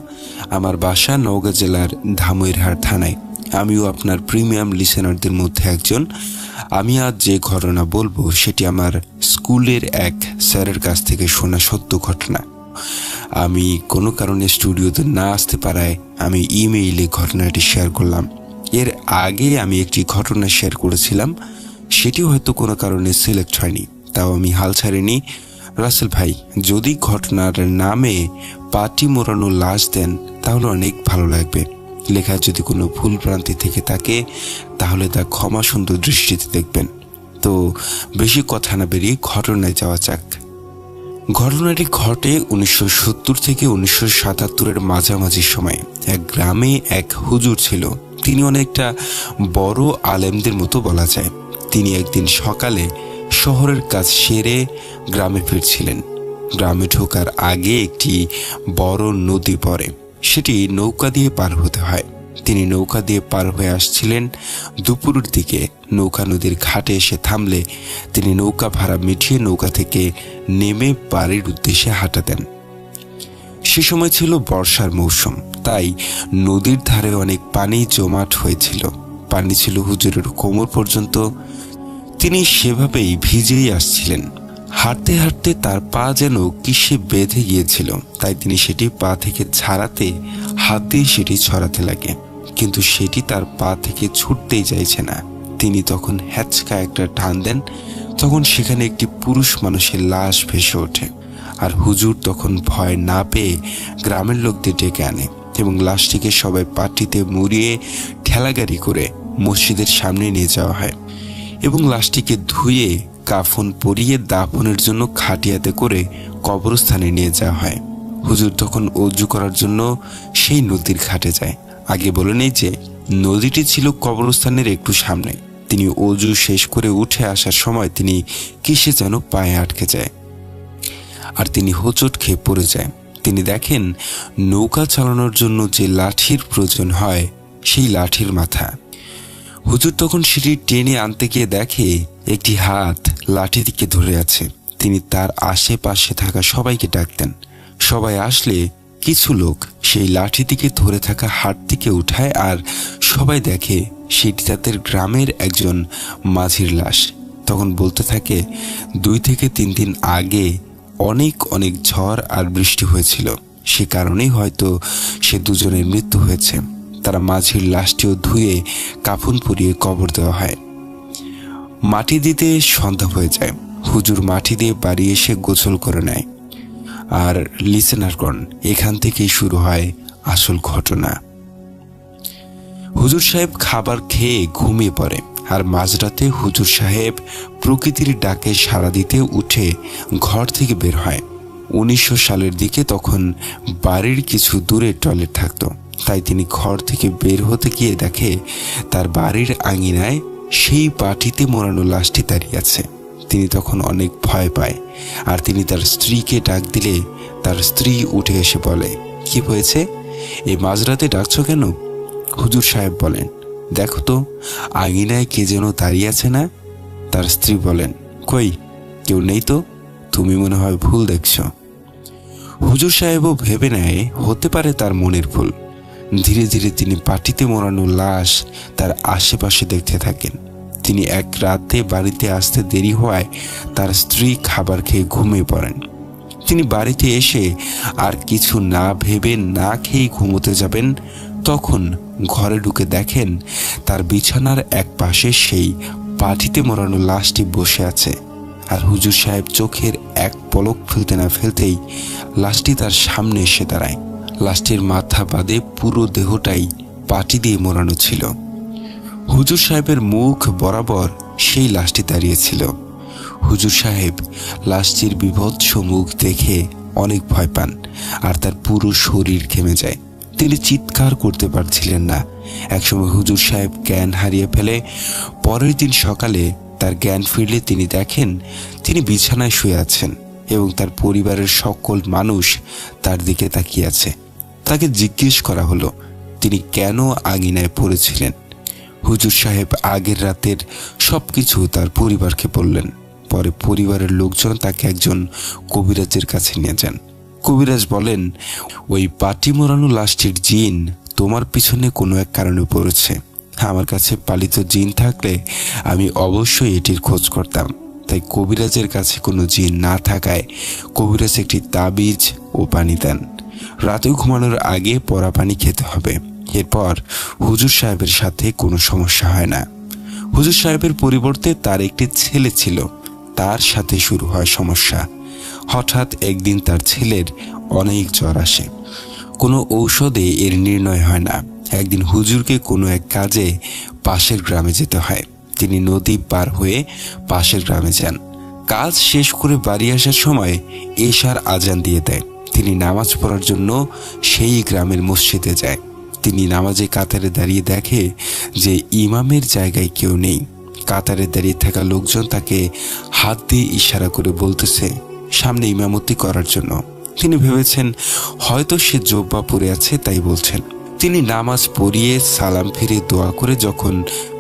আমার বাসা নওগাঁ জেলার ধামইরহাট থানায়। আমিও আপনার প্রিমিয়াম লিসেনারদের মধ্যে একজন। আমি আজ যে ঘটনা বলবো সেটি আমার স্কুলের এক স্যারের কাছ থেকে শোনা সত্য ঘটনা। আমি কোনো কারণে স্টুডিওতে না আসতে পারায় আমি ইমেইলে ঘটনাটি শেয়ার করলাম। এর আগে আমি একটি ঘটনা শেয়ার করেছিলাম, সেটি হয়তো কোনো কারণে সিলেক্ট হয়নি, তাও আমি হাল ছাড়িনি। রাসেল ভাই, যদি ঘটনার নামে পাটি মোড়ানো লাশ দেন তাহলে অনেক ভালো লাগবে। লেখা যদি কোনো ভুল ভ্রান্তি থেকে থাকে তাহলে তা ক্ষমা সুন্দর দৃষ্টিতে দেখবেন। তো বেশি কথা না বেরিয়ে ঘটনায় যাওয়া যাক। ঘটনাটি ঘটে 1970 থেকে 1977-এর মাঝামাঝি সময়ে। এক গ্রামে এক হুজুর ছিল। তিনি অনেকটা বড় আলেমদের মতো বলা যায়। তিনি একদিন সকালে শহরের কাজ সেরে গ্রামে ফিরছিলেন। গ্রামে ঢোকার আগে একটি বড় নদী পড়ে, সেটি নৌকা দিয়ে পার হতে হয়। তিনি নৌকা দিয়ে পার হয়ে আসছিলেন। দুপুরের দিকে নৌকা নদীর ঘাটে এসে থামলে তিনি নৌকা ভাড়া মিটিয়ে নৌকা থেকে নেমে বাড়ির উদ্দেশ্যে হাঁটা দেন। সে সময় ছিল বর্ষার মৌসুম, তাই নদীর ধারে অনেক পানি জমাট হয়েছিল। পানি ছিল হুজুরের কোমর পর্যন্ত। তিনি সেভাবেই ভিজেই আসছিলেন। হাঁটতে হাঁটতে তার পা যেন কিসে বেঁধে গিয়েছিল, তাই তিনি সেটি পা থেকে ছাড়াতে হাত দিয়ে সেটি ছড়াতে লাগে, কিন্তু সেটি তার পা থেকে ছুটতেই চাইছে না। তিনি তখন হ্যাচকা একটা টান দেন, তখন সেখানে একটি পুরুষ মানুষের লাশ ভেসে ওঠে। আর হুজুর তখন ভয় না পেয়ে গ্রামের লোকদের ডেকে আনে এবং লাশটিকে সবাই পাটিতে মুড়িয়ে ঠেলাগাড়ি করে মসজিদের সামনে নিয়ে যাওয়া হয় এবং লাশটিকে ধুয়ে কাফন পরিয়ে দাফনের জন্য খাটিয়াতে করে কবরস্থানে নিয়ে যাওয়া হয়। হুজুর তখন অজু করার জন্য সেই নদীর ঘাটে যায়। আগে বলে নেই যে নদীটি ছিল কবরস্থানের একটু সামনে। তিনি অজু শেষ করে উঠে আসার সময় তিনি কিসে যেন পায়ে আটকে যায় আর তিনি হোঁচট খেয়ে পড়ে যায়। তিনি দেখেন নৌকা চালানোর জন্য যে লাঠির প্রয়োজন হয় সেই লাঠির মাথা। হুজুর তখন সেটি টেনে আনতে গিয়ে দেখে একটি হাত লাঠিটিকে ধরে আছে। তিনি তার আশেপাশে থাকা সবাইকে ডাকতেন। সবাই আসলে কিছু লোক সেই লাঠিটিকে ধরে থাকা হাতটিকে উঠায় আর সবাই দেখে সেটি তাদের গ্রামের একজন মাঝির লাশ। তখন বলতে থাকে 2 থেকে 3 দিন আগে অনেক অনেক ঝড় আর বৃষ্টি হয়েছিল, সে কারণেই হয়তো সে দুজনের মৃত্যু হয়েছে। তারা মাঝির লাশটিও ধুয়ে কাফন পরিয়ে কবর দেওয়া হয়। মাটি দিতে সন্ধ্যা হয়ে যায়। হুজুর মাটি দিয়ে বাড়ি এসে গোসল করে নেয়। আর লিসেনারগণ, এখান থেকেই শুরু হয় আসল ঘটনা। হুজুর সাহেব খাবার খেয়ে ঘুমিয়ে পড়ে আর মাঝরাতে হুজুর সাহেব প্রকৃতির ডাকে সাড়া দিতে উঠে ঘর থেকে বের হয়। 1900 সালের দিকে তখন বাড়ির কিছু দূরে টয়লেট থাকতো, তাই তিনি ঘর থেকে বের হতে গিয়ে দেখে তার বাড়ির আঙিনায় সেই পাটিতে মোড়ানো লাশটি দাঁড়িয়ে আছে। তিনি তখন অনেক ভয় পায় আর তিনি তার স্ত্রীকে ডাক দিলে তার স্ত্রী উঠে এসে বলে, কি হয়েছে, এই মাঝরাতে ডাকছো কেন? হুজুর সাহেব বলেন, দেখো তো আঙিনায় কে যেন দাঁড়িয়ে আছে না? তার স্ত্রী বলেন, কই, কেউ নেই তো, তুমি মনে হয় ভুল দেখছো। হুজুর সাহেবও ভেবে নেয় হতে পারে তার মনের ভুল। ধীরে ধীরে তিনি পাটিতে মোড়ানো লাশ তার আশেপাশে দেখতে থাকেন। তিনি এক রাতে বাড়িতে আসতে দেরি হওয়ায় তার স্ত্রী খাবার খেয়ে ঘুমিয়ে পড়েন। তিনি বাড়িতে এসে আর কিছু না ভেবে না খেয়ে ঘুমোতে যাবেন, তখন ঘরে ঢুকে দেখেন তার বিছানার এক পাশে সেই পাটিতে মোড়ানো লাশটি বসে আছে। আর হুজুর সাহেব চোখের এক পলক ফেলতে না ফেলতেই লাশটি তার সামনে এসে দাঁড়ায়। লাশটির মাথা বাদে পুরো দেহটাই পাটি দিয়ে মোড়ানো ছিল। হুজুর সাহেবের মুখ বরাবর সেই লাশটি দাঁড়িয়েছিল। হুজুর সাহেব লাশটির বিভৎস মুখ দেখে অনেক ভয় পান আর তার পুরো শরীর ঘেমে যায়। তিনি চিৎকার করতে পারছিলেন না। একসময় হুজুর সাহেব জ্ঞান হারিয়ে ফেলে। পরের দিন সকালে তার জ্ঞান ফিরলে তিনি দেখেন তিনি বিছানায় শুয়ে আছেন এবং তার পরিবারের সকল মানুষ তার দিকে তাকিয়ে আছে। তাকে জিজ্ঞেস করা হলো তিনি কেন আঙিনায় পড়েছিলেন। হুজুর সাহেব আগের রাতের সবকিছু তার পরিবারকে বললেন। পরে পরিবারের লোকজন তাকে একজন কবিরাজের কাছে নিয়ে যান। কবিরাজ বলেন, ওই পাটি মোড়ানো লাশটির জিন তোমার পিছনে কোনো এক কারণে পড়েছে। আমার কাছে পালিত জিন থাকলে আমি অবশ্যই এটির খোঁজ করতাম। তাই কবিরাজের কাছে কোনো জিন না থাকায় কবিরাজ একটি তাবিজ ও পানি দেন। রাতে ঘুমানোর আগে পরা পানি খেতে হবে। এরপর হুজুর সাহেবের সাথে কোনো সমস্যা হয় না। হুজুর সাহেবের পরিবর্তে তার একটি ছেলে ছিল, তার সাথে শুরু হয় সমস্যা। হঠাৎ একদিন তার ছেলের অনেক জ্বর আসে। কোনো ঔষধে এর নির্ণয় হয় না। একদিন হুজুরকে কোনো এক কাজে পাশের গ্রামে যেতে হয়। তিনি নদী পার হয়ে পাশের গ্রামে যান। কাজ শেষ করে বাড়ি আসার সময় এশার আজান দিয়ে দেয়। তিনি নামাজ পড়ার জন্য সেই গ্রামের মসজিদে যায়। তিনি নামাজে কাতারে দাঁড়িয়ে দেখে যে ইমামের জায়গায় কেউ নেই। কাতারে দাঁড়িয়ে থাকা লোকজন তাকে হাত দিয়ে ইশারা করে বলতেছে সামনে ইমামতি করার জন্য। তিনি ভেবেছেন হয়তো সে জোব্বা পরে আছে, তাই বলছেন। তিনি নামাজ পড়িয়ে সালাম ফিরে দোয়া করে যখন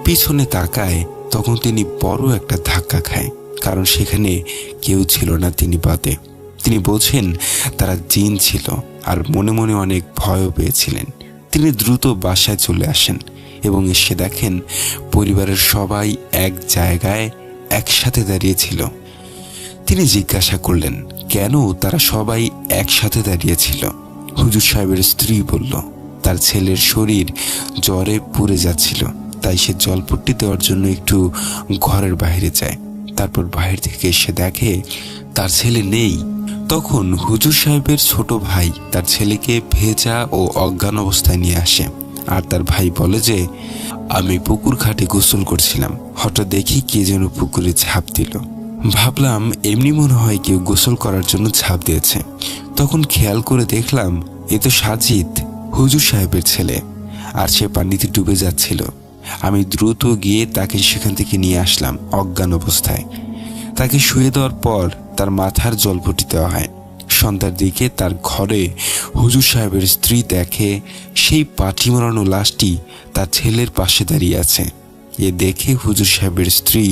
পিছনে তাকায় তখন তিনি বড় একটা ধাক্কা খায়, কারণ সেখানে কেউ ছিল না তিনি বাদে। তিনি বোঝেন তারা জিন ছিল আর মনে মনে অনেক ভয়ও পেয়েছিলেন। তিনি দ্রুত বাসায় চলে আসেন এবং এসে দেখেন পরিবারের সবাই এক জায়গায় একসাথে দাঁড়িয়েছিল। তিনি জিজ্ঞাসা করলেন কেন তারা সবাই একসাথে দাঁড়িয়েছিল। হুজুর সাহেবের স্ত্রী বলল তার ছেলের শরীর জ্বরে পুড়ে যাচ্ছিল, তাই সে জলপট্টি দেওয়ার জন্য একটু ঘরের বাইরে যায়। তারপর বাইরে থেকে এসে দেখে তার ছেলে নেই। তখন হুজুর সাহেবের ছোট ভাই তার ছেলেকে ভেজা ও অজ্ঞান অবস্থায় নিয়ে আসে। আর তার ভাই বলে যে আমি পুকুর ঘাটে গোসল করছিলাম, হঠাৎ দেখি কে যেন পুকুরে ঝাঁপ দিল। ভাবলাম এমনি মনে হয় কেউ গোসল করার জন্য ঝাঁপ দিয়েছে। তখন খেয়াল করে দেখলাম এ তো সাজিদ, হুজুর সাহেবের ছেলে, আর সে পানিতে ডুবে যাচ্ছিল। আমি দ্রুত গিয়ে তাকে সেখান থেকে নিয়ে আসলাম অজ্ঞান অবস্থায়। তাকে শুয়ে দেওয়ার পর তার মাথার জলপট্টি দেওয়া হয়। সন্ধ্যার দিকে তার ঘরে হুজুর সাহেবের স্ত্রী দেখে সেই পাটি মোড়ানো লাশটি তার ছেলের পাশে দাঁড়িয়ে আছে। এ দেখে হুজুর সাহেবের স্ত্রী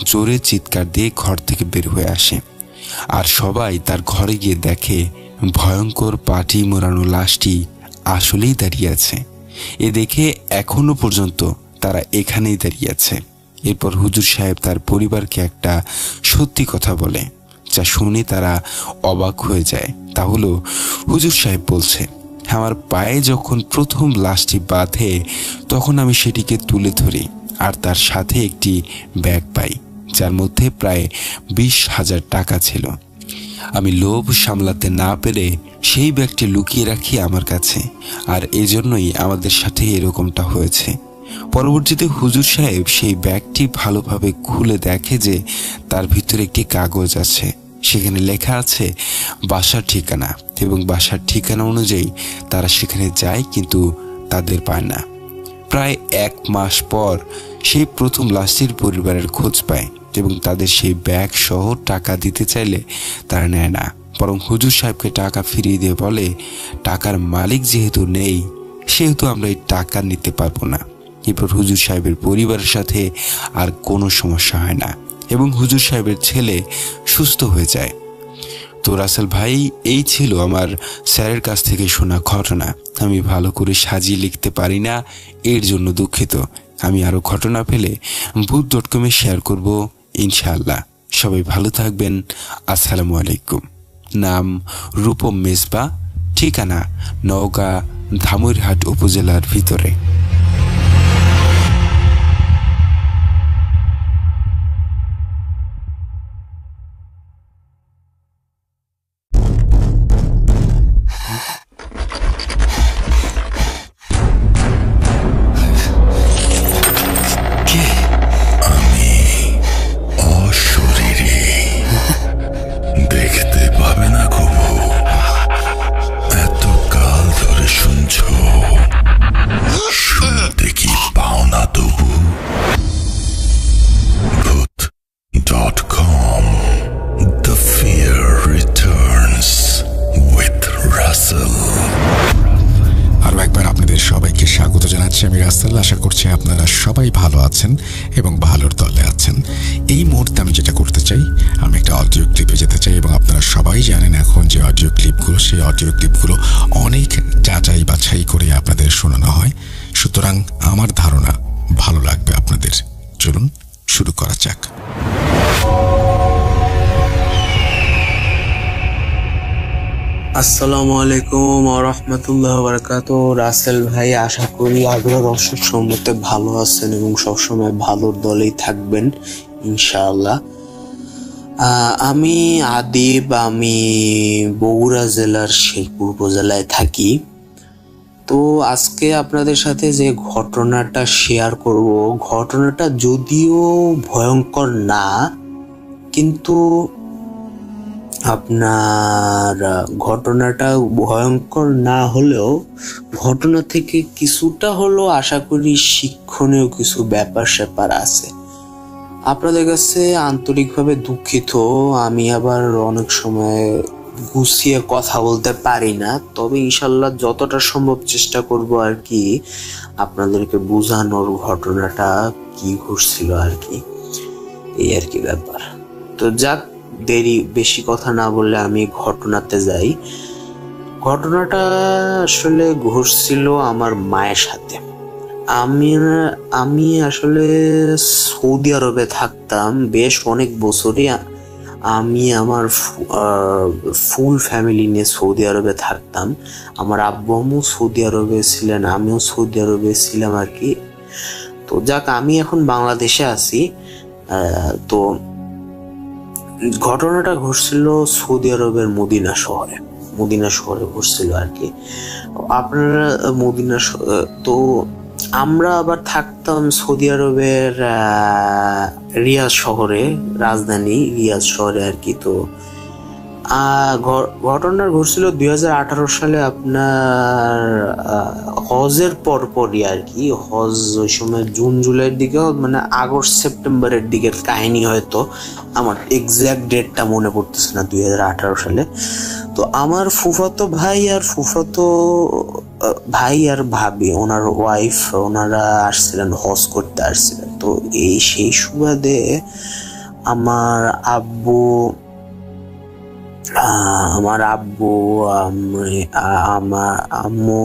জোরে চিৎকার দিয়ে ঘর থেকে বের হয়ে আসে। আর সবাই তার ঘরে গিয়ে দেখে ভয়ঙ্কর পাটি মোড়ানো লাশটি আসলেই দাঁড়িয়ে আছে। এ দেখে এখনো পর্যন্ত তারা এখানেই দাঁড়িয়ে আছে। এরপর হুজুর সাহেব তার পরিবারকে একটা সত্যি কথা বলে, যা শুনে তারা অবাক হয়ে যায়। তা হলো হুজুর সাহেব বলছে আমার পায়ে যখন প্রথম লাশটি বাঁধে তখন আমি সেটিকে তুলে ধরি আর তার সাথে একটি ব্যাগ পাই, যার মধ্যে প্রায় 20,000 টাকা ছিল। আমি লোভ সামলাতে না পেরে সেই ব্যাগটি লুকিয়ে রাখি আমার কাছে, আর এজন্যই আমাদের সাথে এরকমটা হয়েছে। পরবর্তীতে হুজুর সাহেব সেই ব্যাগটি ভালোভাবে খুলে দেখে যে তার ভিতরে একটি কাগজ আছে। সেখানে লেখা আছে বাসার ঠিকানা, এবং বাসার ঠিকানা অনুযায়ী তারা সেখানে যায়, কিন্তু তাদের পায় না। প্রায় 1 মাস পর সেই প্রথম লাশটির পরিবারের খোঁজ পায় এবং তাদের সেই ব্যাগ সহ টাকা দিতে চাইলে তারা নেয় না, বরং হুজুর সাহেবকে টাকা ফিরিয়ে দিয়ে বলে টাকার মালিক যেহেতু নেই সেহেতু আমরা এই টাকা নিতে পারবো না। এরপর হুজুর সাহেবের পরিবারের সাথে আর কোনো সমস্যা হয় না এবং হুজুর সাহেবের ছেলে সুস্থ হয়ে যায়। তো রাসেল ভাই, এই ছিল আমার স্যারের কাছ থেকে শোনা ঘটনা। আমি ভালো করে সাজিয়ে লিখতে পারি না, এর জন্য দুঃখিত। আমি আরও ঘটনা পেলে ভূত.com শেয়ার করব ইনশাআল্লাহ। সবাই ভালো থাকবেন। আসসালামু আলাইকুম। নাম রূপম মেজবা, ঠিকানা নওগাঁ ধামইরহাট উপজেলার ভিতরে। দেখতে পাবে না কবু, এত কাল ধরে শুনছো ইনশাআল্লাহ আশা করছি আপনারা সবাই ভালো আছেন এবং ভালোর দলে আছেন। এই মুহূর্তে আমি যেটা করতে চাই, আমি একটা অডিও ক্লিপে যেতে চাই এবং আপনারা সবাই জানেন এখন যে অডিও ক্লিপগুলো, সেই অডিও ক্লিপগুলো অনেক যাচাই বাছাই করে আপনাদের শোনানো হয়। সুতরাং আমার ধারণা ভালো লাগবে আপনাদের। চলুন শুরু করা যাক। আসসালামু আলাইকুম ওয়া রাহমাতুল্লাহি ওয়া বারাকাতুহু। রাসেল ভাই, আশা করি আগ্রহ দর্শক সম্মতে ভালো আছেন এবং সবসময় ভালোর দলেই থাকবেন ইনশাআল্লাহ। আমি আদিব, আমি বগুড়া জেলার শেরপুর উপজেলায় থাকি। তো আজকে আপনাদের সাথে যে ঘটনাটা শেয়ার করব, ঘটনাটা যদিও ভয়ঙ্কর না, কিন্তু আপনার ঘটনাটা ভয়ঙ্কর না হলেও ঘটনা থেকে কিছুটা হলেও আশা করি শিক্ষণীয় কিছু ব্যাপার স্যাপার আছে। আপনাদের কাছে আন্তরিকভাবে দুঃখিত, আমি আবার অনেক সময় গুছিয়ে কথা বলতে পারি না, তবে ইনশাল্লাহ যতটা সম্ভব চেষ্টা করব আর কি আপনাদেরকে বোঝানোর ঘটনাটা কি ঘটছিল আর কি, এই আর কি ব্যাপার। তো যাক, দেরি বেশি কথা না বললে আমি ঘটনাতে যাই। ঘটনাটা আসলে ঘটছিল আমার মায়ের সাথে। আমি আসলে সৌদি আরবে থাকতাম বেশ অনেক বছরই। আমি আমার ফুল ফ্যামিলি নিয়ে সৌদি আরবে থাকতাম। আমার আব্বু আম্মু সৌদি আরবে ছিলেন, আমিও সৌদি আরবে ছিলাম আর কি। তো যাক, আমি এখন বাংলাদেশে আছি। তো ঘটনাটা ঘটছিল সৌদি আরবের মদিনা শহরে ঘটছিল আর কি। আপনারা তো আমরা আবার থাকতাম সৌদি আরবের রিয়াদ শহরে, রাজধানী রিয়াদ শহরে আর কি। তো ঘটনা ঘটছিল 2018 সালে, আপনার হজের পরপরই আর কি। হজ ওই সময় জুন জুলাইয়ের দিকে, মানে আগস্ট সেপ্টেম্বরের দিকের কাহিনী, হয়তো আমার এক্সাক্ট ডেটটা মনে পড়তেছে না, 2018 সালে। তো আমার ফুফাতো ভাই আর ভাবি, ওনার ওয়াইফ, ওনারা আসছিলেন, হজ করতে আসছিলেন। তো সেই সুবাদে আমার আব্বু, আমার আম্মু,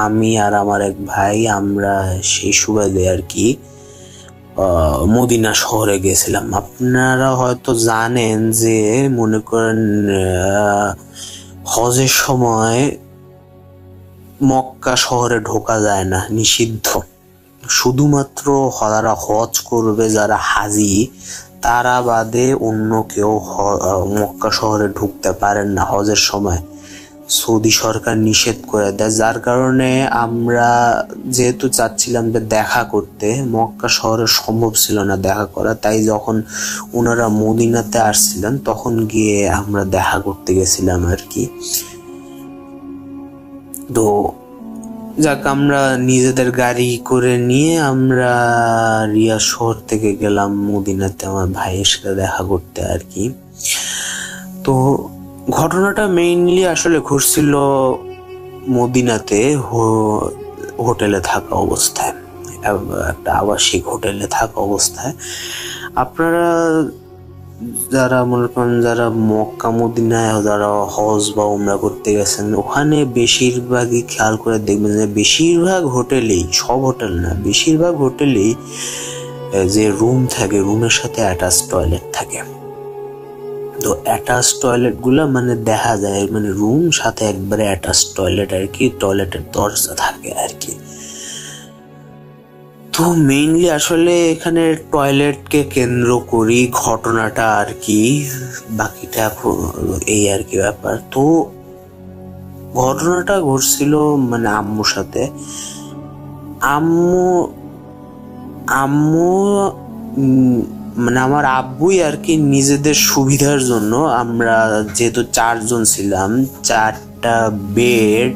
আমি আর আমার এক ভাই, আমরা সেই সুবাদে আর কি মদিনা শহরে গেছিলাম। আপনারা হয়তো জানেন যে, মনে করেন হজের সময় মক্কা শহরে ঢোকা যায় না, নিষিদ্ধ। শুধুমাত্র যারা হজ করবে, যারা হাজি, তারা বাদে অন্য কেউ মক্কা শহরে ঢুকতে পারেন না হজের সময়। সৌদি সরকার নিষেধ করে দেয়, যার কারণে আমরা যেহেতু চাচ্ছিলাম যে দেখা করতে, মক্কা শহরে সম্ভব ছিল না দেখা করা, তাই যখন ওনারা মদিনাতে আসছিলেন তখন গিয়ে আমরা দেখা করতে গেছিলাম আর কি। তো যাক, আমরা নিজেদের গাড়ি করে নিয়ে আমরা রিয়াদ শহর থেকে গেলাম মদিনাতে আমার ভাইয়ের সাথে দেখা করতে আর কি। তো ঘটনাটা মেইনলি আসলে ঘটছিল মদিনাতে হোটেলে থাকা অবস্থায়, একটা আবাসিক হোটেলে থাকা অবস্থায়। আপনারা যারা মনে করেন, যারা মক্কা মদিনায় যারা হজ বা উমরা করতে গেছেন, ওখানে বেশিরভাগই খেয়াল করে দেখবেন যে বেশিরভাগ হোটেলেই, সব হোটেল না, বেশিরভাগ হোটেলেই যে রুম থাকে, রুমের সাথে অ্যাটাচ টয়লেট থাকে। তো অ্যাটাচ টয়লেট গুলা মানে দেখা যায়, মানে রুম সাথে একবারে অ্যাটাচ টয়লেট আর কি, টয়লেটের দরজা থাকে আর কি। তো মেইনলি আসলে এখানে টয়লেটকে কেন্দ্র করি ঘটনাটা আর কি, বাকিটা এই আর কি ব্যাপার। তো ঘটনাটা ঘটছিল মানে আম্মুর সাথে। আম্মু মানে আমার আব্বুই আর কি নিজেদের সুবিধার জন্য, আমরা যেহেতু 4 জন ছিলাম, 4টা বেড,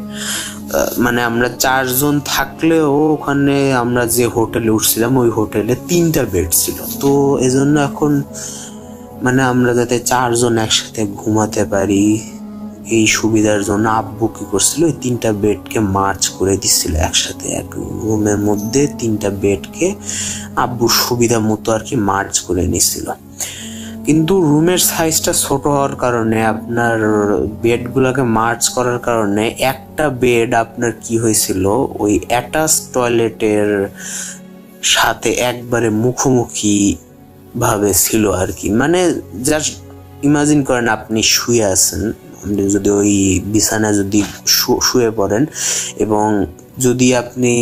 মানে আমরা 4 জন থাকলেও ওখানে আমরা যে হোটেলে উঠছিলাম ওই হোটেলে 3টা বেড ছিল। তো এজন্য এখন মানে আমরা যাতে 4 জন একসাথে ঘুমাতে পারি, এই সুবিধার জন্য আব্বু কি করছিল, ওই 3টা বেডকে মার্চ করে দিচ্ছিল একসাথে। এক রুমের মধ্যে 3টা বেডকে আব্বুর সুবিধা মতো আর কি মার্চ করে নিছিল। কিন্তু রুমের সাইজটা ছোট হওয়ার কারণে, আপনার বেডগুলোকে মার্চ করার কারণে একটা বেড আপনার কি হয়েছিল, ওই অ্যাটাচ টয়লেটের সাথে একবারে মুখোমুখি ভাবে ছিল আর কি। মানে জাস্ট ইমাজিন করেন আপনি শুয়ে আছেন, আপনি যদি ওই বিছানায় যদি শুয়ে পড়েন এবং যদি আপনি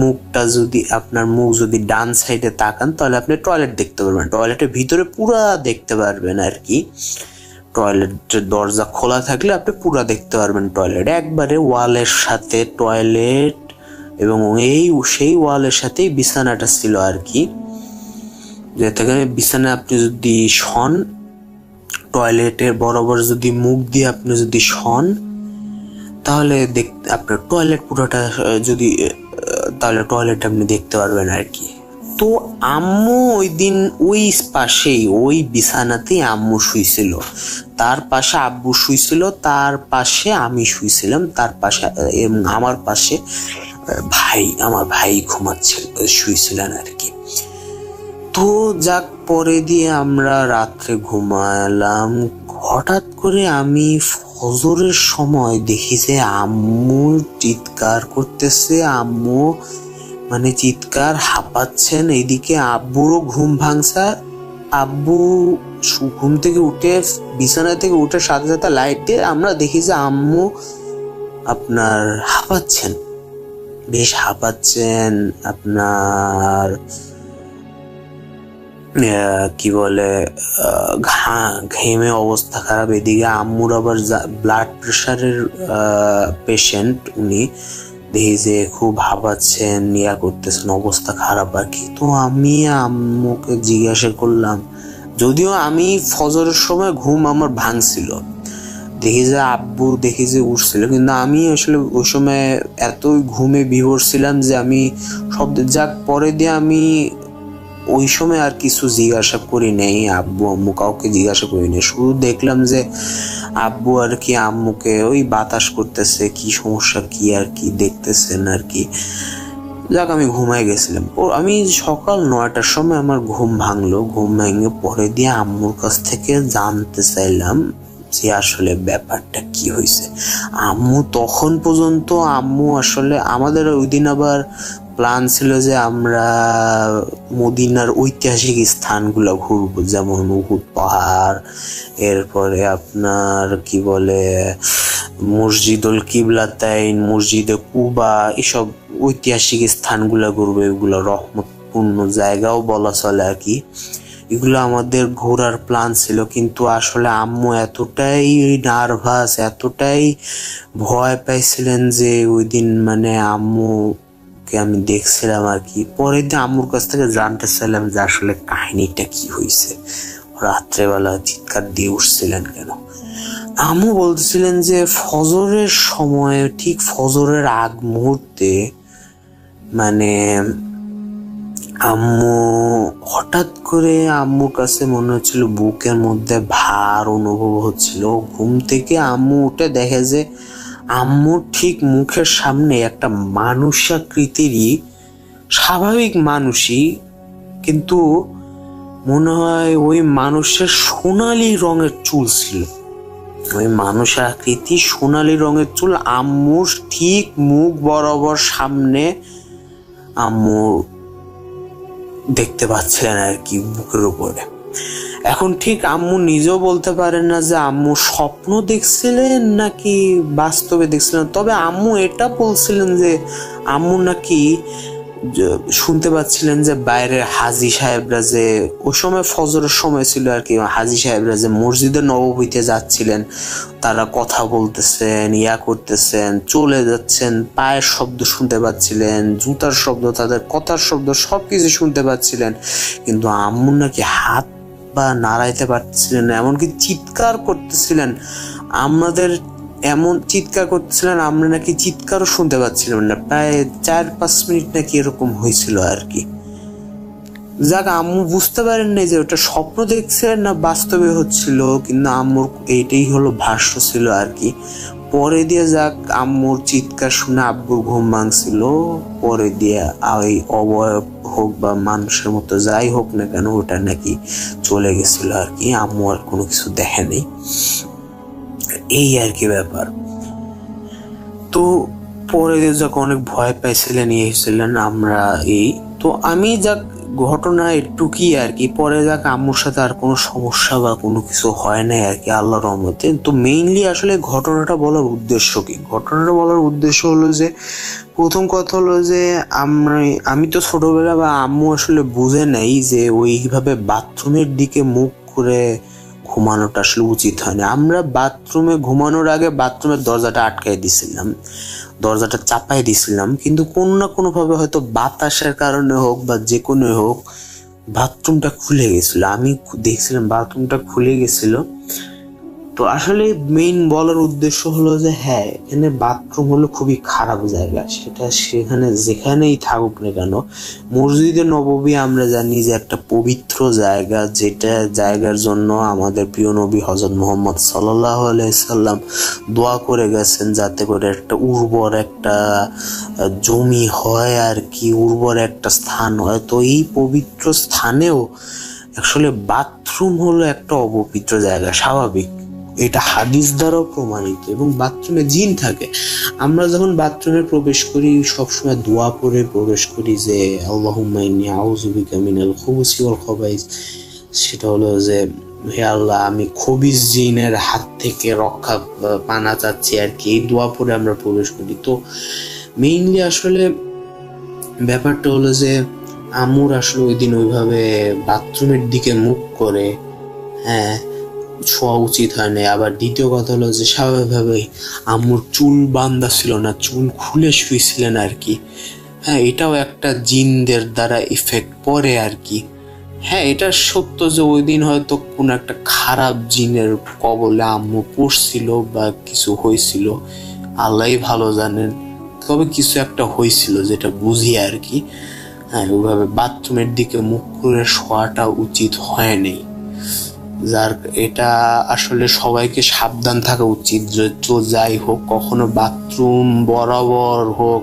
মুখটা যদি আপনার মুখ যদি ডান সাইডে তাকান তাহলে আপনি টয়লেট দেখতে পারবেন, টয়লেটের ভিতরে পুরা দেখতে পারবেন আর কি। টয়লেটের দরজা খোলা থাকলে আপনি পুরা দেখতে পারবেন টয়লেট, একবারে ওয়ালের সাথে টয়লেট এবং সেই ওয়ালের সাথেই বিছানাটা ছিল আর কি। যে থেকে বিছানা আপনি যদি শন, টয়লেটের বরাবর যদি মুখ দিয়ে আপনি যদি শন তাহলে আপনার টয়লেট পুরোটা যদি তাহলে টয়লেট আপনি দেখতে পারবেন আর কি। তো আম্মু ওই দিন ওই পাশেই ওই বিছানাতেই আম্মু শুইছিল, তার পাশে আব্বু শুইছিল, তার পাশে আমি শুইছিলাম, তার পাশে আমার পাশে আমার ভাই শুইছিলেন আর কি। তো যাক, পরে দিয়ে আমরা রাত্রে ঘুমালাম। হঠাৎ করে আমি ফজরের সময় দেখি যে আম্মু চিৎকার করতেছে, আম্মু মানে চিৎকার হাঁপাচ্ছেন। এইদিকে আব্বুরও ঘুম ভাঙছে। আব্বু ঘুম থেকে উঠে বিছানা থেকে উঠে সাথে সাথে লাইট দিয়ে আমরা দেখি যে আম্মু আপনার হাঁপাচ্ছেন, বেশ হাঁপাচ্ছেন, আপনার কি বলে ঘেমে অবস্থা খারাপ। এদিকে আম্মুর আবার ব্লাড প্রেশারের পেশেন্ট, উনি দেখি যে খুব হাঁপাচ্ছেন, ইয়া করতেছেন, অবস্থা খারাপ আর কি। তো আমি আম্মুকে জিজ্ঞাসা করলাম, যদিও আমি ফজরের সময় ঘুম আমার ভাঙছিল, দেখি যে আব্বু দেখি যে উঠছিল, কিন্তু আমি আসলে ওই সময় এতই ঘুমে বিভোর ছিলাম যে আমি যাক পরে দিয়ে আমি ওই সময় আর কিছু জিজ্ঞাসা করি নাই, আব্বু আম্মু কাউকে জিজ্ঞাসা করি নাই। শুধু দেখলাম যে আব্বু আর কি আম্মুকে ওই বাতাস করতেছে, কি সমস্যা কি আর কি দেখতেছেন আর কি। যাক, আমি ঘুমায় গেছিলাম। আমি সকাল 9টার সময় আমার ঘুম ভাঙলো। ঘুম ভেঙে পরে দিয়ে আম্মুর কাছ থেকে জানতে চাইলাম যে আসলে ব্যাপারটা কি হয়েছে। আম্মু তখন পর্যন্ত আসলে আমাদের ওই দিন আবার প্ল্যান ছিল যে আমরা মদিনার ঐতিহাসিক স্থানগুলো ঘুরবো, যেমন উহুদ পাহাড়, এরপরে আপনার কি বলে মসজিদুল কিবলাতাইন, মসজিদে কুবা, এসব ঐতিহাসিক স্থানগুলো ঘুরবো। এগুলো রহমতপূর্ণ জায়গাও বলা চলে আর কি। এগুলো আমাদের ঘোরার প্ল্যান ছিল, কিন্তু আসলে আম্মু এতটাই নার্ভাস, এতটাই ভয় পাইছিলেন যে ওই দিন মানে আম্মুকে আমি দেখছিলাম আর কি। পরের দিন আম্মুর কাছ থেকে জানতে চাইলাম যে আসলে কাহিনীটা কি হয়েছে, রাত্রেবেলা চিৎকার দিয়ে উঠছিলেন কেন। আম্মু বলতেছিলেন যে ফজরের সময়, ঠিক ফজরের আগ মুহূর্তে মানে আম্মু হঠাৎ করে আম্মুর কাছে মনে হচ্ছিল বুকের মধ্যে ভার অনুভব হচ্ছিল। ঘুম থেকে আম্মু উঠে দেখে যে আম্মুর ঠিক মুখের সামনে একটা মানুষাকৃতিরই, স্বাভাবিক মানুষই, কিন্তু মনে হয় ওই মানুষের সোনালি রঙের চুল ছিল। ওই মানুষাকৃতি সোনালি রঙের চুল আম্মুর ঠিক মুখ বরাবর সামনে আম্মু দেখতে পাচ্ছিলেন আর কি, বুকের উপরে। এখন ঠিক আম্মু নিজেও বলতে পারেন না যে আম্মু স্বপ্ন দেখছিলেন নাকি বাস্তবে দেখছিলেন, তবে আম্মু এটা বলছিলেন যে আম্মু নাকি শুনতে পাচ্ছিলেন যে বাইরের হাজী সাহেবরা, যে ওই সময় ফজরের সময় ছিল আর কি, হাজী সাহেবরা যে মসজিদে নববীতে যাচ্ছিলেন, তারা কথা বলতেছেন, ইয়া করতেছেন, চলে যাচ্ছেন, পায়ের শব্দ শুনতে পাচ্ছিলেন, জুতার শব্দ, তাদের কথার শব্দ, সবকিছু শুনতে পাচ্ছিলেন। কিন্তু আম্মু নাকি হাত বা নাড়াইতে পারছিলেন না, এমনকি চিৎকার করতেছিলেন। আমাদের এমন চিৎকার করতেছিলেন, আমরা নাকি চিৎকারও শুনতে পাচ্ছিলাম না। প্রায় 4-5 মিনিট নাকি এরকম হয়েছিল আর কি। যাক, আম্মু বুঝতে পারেন নাই যে ওটা স্বপ্ন দেখছিলেন না বাস্তবে হচ্ছিল, কিন্তু আম্মুর এইটাই হলো ভাষ্য ছিল আর কি। পরে দিয়ে যাক আম্মুর চিৎকার শুনে আব্বুর ঘুম ভাঙছিল, পরে দিয়ে ওই অবয়ব হোক বা মানুষের মতো যাই হোক না কেন ওটা নাকি চলে গেছিল আর কি। আম্মু আর কোনো কিছু দেখে নেই, এই আর কি ব্যাপার। তো পরে দিয়ে যাক অনেক ভয় পাইছিলেন, ইয়ে হয়েছিলেন আমরা এই। তো আমি যাক ঘটনা একটুকি আর কি, পরে যাক আম্মুর সাথে আর কোনো সমস্যা বা কোনো কিছু হয় নাই আর কি আল্লাহর রহমতে। তো মেইনলি আসলে ঘটনাটা বলার উদ্দেশ্য কি? ঘটনাটা বলার উদ্দেশ্য হলো যে, প্রথম কথা হলো যে আমি তো ছোটবেলা বা আম্মু আসলে বুঝে নাই যে ওইভাবে বাথরুমের দিকে মুখ করে ঘুমানোটা আসলে উচিত হয় না। আমরা বাথরুমে ঘুমানোর আগে বাথরুমের দরজাটা আটকাই দিছিলাম, দরজাটা চাপাই দিছিলাম, কিন্তু কোনো না কোনোভাবে হয়তো বাতাসের কারণে হোক বা যে কোনো হোক বাথরুমটা খুলে গেছিল। আমি দেখছিলাম বাথরুমটা খুলে গেছিল। তো আসলে মেইন বলার উদ্দেশ্য হলো যে হ্যাঁ, এখানে বাথরুম হলো খুবই খারাপ জায়গা, সেটা সেখানে যেখানেই থাকুক না কেন। মসজিদে নববী আমরা জানি যে একটা পবিত্র জায়গা, যেটা জায়গার জন্য আমাদের প্রিয় নবী হযরত মুহাম্মদ সাল্লাল্লাহু আলাইহি সাল্লাম দোয়া করে গেছেন যাতে করে একটা উর্বর একটা জমি হয় আর কি, উর্বর একটা স্থান হয়। তো এই পবিত্র স্থানেও আসলে বাথরুম হলো একটা অপবিত্র জায়গা, স্বাভাবিক, এটা হাদিস দ্বারাও প্রমাণিত। এবং বাথরুমে জিন থাকে। আমরা যখন বাথরুমে প্রবেশ করি সবসময় দোয়া পড়ে প্রবেশ করি যে আল্লাহুম্মা ইন্নী আউযু বিকা মিনাল খুবুসি ওয়াল খাবাইস। সেটা হলো যে হে আল্লাহ, আমি খবিস জিনের হাত থেকে রক্ষা পানা চাচ্ছি আর কি, এই দোয়া পড়ে আমরা প্রবেশ করি। তো মেইনলি আসলে ব্যাপারটা হলো যে আম্মুর আসলে ওই দিন ওইভাবে বাথরুমের দিকে মুখ করে হ্যাঁ শোয়া উচিত হয় না। আবার দ্বিতীয় কথা হলো যে স্বাভাবিকভাবেই আম্মুর চুল বাঁধা ছিল না, চুল খুলে শুয়েছিলেন আর কি। হ্যাঁ, এটাও একটা জিনদের দ্বারা ইফেক্ট পড়ে আর কি। হ্যাঁ, এটা সত্য যে ওই দিন হয়তো কোনো একটা খারাপ জিনের কবলে আম্মু পড়ছিল বা কিছু হয়েছিল, আল্লাহই ভালো জানেন। তবে কিছু একটা হয়েছিল যেটা বুঝি আর কি। হ্যাঁ, ওইভাবে বাথরুমের দিকে মুখ করে শোয়াটা উচিত হয় নাই। যার এটা আসলে সবাইকে সাবধান থাকা উচিত। তো যাই হোক, কখনো বাথরুম বরাবর হোক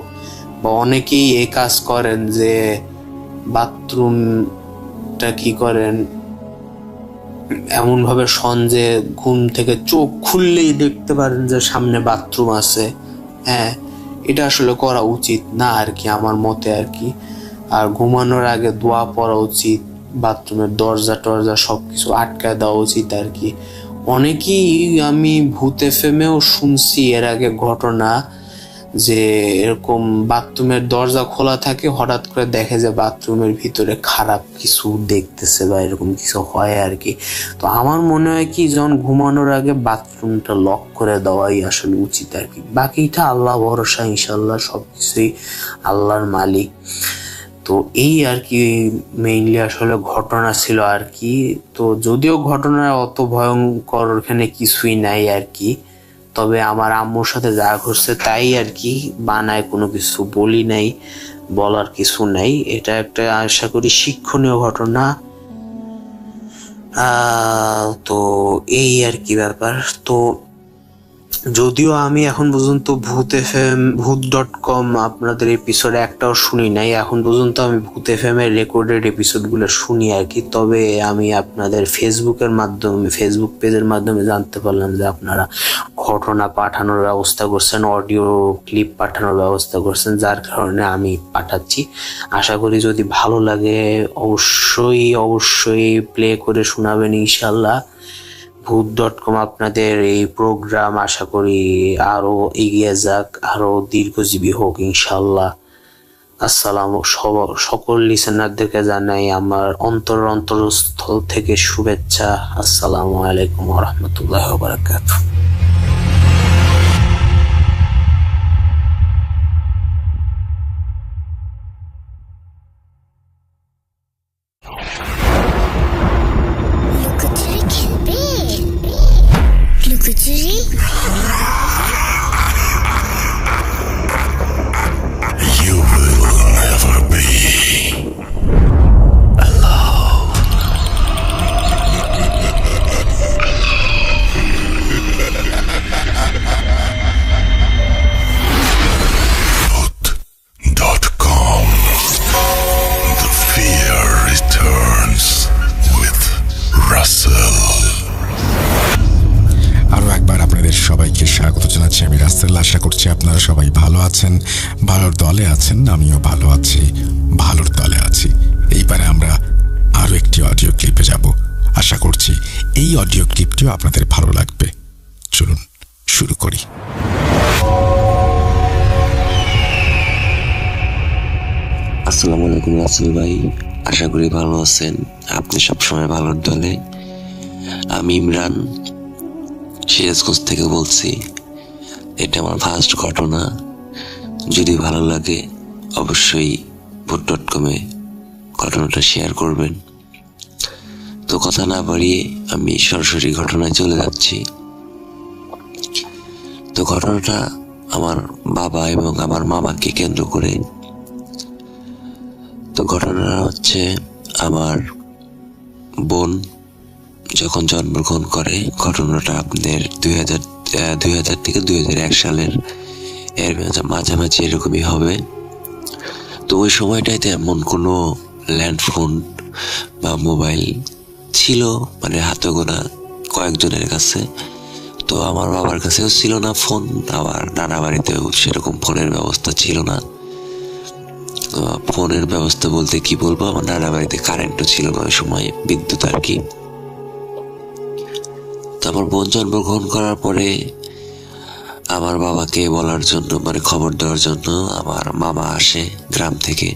বা অনেকেই এই কাজ করেন যে বাথরুমটা কি করেন এমন ভাবে যে ঘুম থেকে চোখ খুললেই দেখতে পারেন যে সামনে বাথরুম আছে। হ্যাঁ, এটা আসলে করা উচিত না আর কি আমার মতে আর কি। আর ঘুমানোর আগে দোয়া পড়া উচিত, বাথরুমের দরজা টরজা সবকিছু আটকায় দেওয়া উচিত আর কি। অনেকেই আমি ভূত এফএমেও শুনছি এর আগে ঘটনা যে এরকম বাথরুমের দরজা খোলা থাকে, হঠাৎ করে দেখে যে বাথরুমের ভিতরে খারাপ কিছু দেখতেছে বা এরকম কিছু হয় আর কি। তো আমার মনে হয় কি, যখন ঘুমানোর আগে বাথরুমটা লক করে দেওয়াই আসলে উচিত আর কি। বাকিটা আল্লাহ ভরসা, ইনশাল্লাহ সবকিছুই আল্লাহর মালিক। তো এই আর কি মেইনলি আসলে ঘটনা ছিল আর কি। তো যদিও ঘটনা অত ভয়ঙ্কর এখানে কিছুই নাই আর কি, তবে আমার আম্মুর সাথে যা ঘটছে তাই আর কি, বানায় কোনো কিছু বলি নাই, বলার কিছু নাই। এটা একটা আশা করি শিক্ষণীয় ঘটনা। তো এই আর কি ব্যাপার। তো যদিও আমি এখন পর্যন্ত ভূত.com আপনাদের এপিসোড একটাও শুনি নাই, এখন পর্যন্ত আমি ভূত এফএম এর রেকর্ডেড এপিসোড গুলো শুনি আর কি। তবে আমি আপনাদের ফেসবুক পেজের মাধ্যমে জানতে পারলাম যে আপনারা ঘটনা পাঠানোর ব্যবস্থা করছেন, অডিও ক্লিপ পাঠানোর ব্যবস্থা করছেন, যার কারণে আমি পাঠাচ্ছি। আশা করি যদি ভালো লাগে অবশ্যই প্লে করে শোনাবেন ইনশাল্লাহ। ভূত.com আপনাদের এই প্রোগ্রাম আশা করি আরো এগিয়ে যাক, আরো দীর্ঘজীবী হোক ইনশাল্লাহ। সকল লিসেনারদেরকে জানাই আমার অন্তরস্থল থেকে শুভেচ্ছা। আসসালামু আলাইকুম ওয়া রাহমাতুল্লাহি ওয়া বারাকাতুহু। You will never be alone. Rasel. আরও একবার আপনাদের সবাইকে স্বাগত জানাচ্ছি। আমি রাসেল। আশা করছি আপনারা সবাই ভালো আছেন, ভালোর দলে আছেন। আমিও ভালো আছি, ভালোর দলে আছি। এইবারে আমরা আরও একটি অডিও ক্লিপে যাব। আশা করছি এই অডিও ক্লিপটিও আপনাদের ভালো লাগবে। চলুন শুরু করি। আসসালামু আলাইকুম রাসেল ভাই, আশা করি ভালো আছেন। আপনি সবসময় ভালোর দলে। আমি ইমরান সিরাজগঞ্জ থেকে বলছি। এটা আমার ফার্স্ট ঘটনা। যদি ভালো লাগে অবশ্যই voot.com-এ ঘটনাটা শেয়ার করবেন। তো কথা না বাড়িয়ে আমি সরাসরি ঘটনায় চলে যাচ্ছি। তো ঘটনাটা আমার বাবা এবং আমার মামাকে কেন্দ্র করে। তো ঘটনাটা হচ্ছে, আমার বোন যখন জন্মগ্রহণ করে, ঘটনাটা আপনার 2000 থেকে 2001 সালের এর মাঝামাঝি এরকমই হবে। তো ওই সময়টাতে এমন কোনো ল্যান্ডফোন বা মোবাইল ছিল, মানে হাতে গোনা কয়েকজনের কাছে। তো আমার বাবার কাছেও ছিল না ফোন, আমার নানা বাড়িতেও সেরকম ফোনের ব্যবস্থা ছিল না। ফোনের ব্যবস্থা বলতে কি বলবো, আমার নানা বাড়িতে কারেন্টও ছিল না ওই সময়, বিদ্যুৎ আর কি। তো আমার বোন জন্মগ্রহণ করার পরে আমার বাবাকে বলার জন্য, মানে খবর দেওয়ার জন্য আমার মামা আসে গ্রাম থেকে।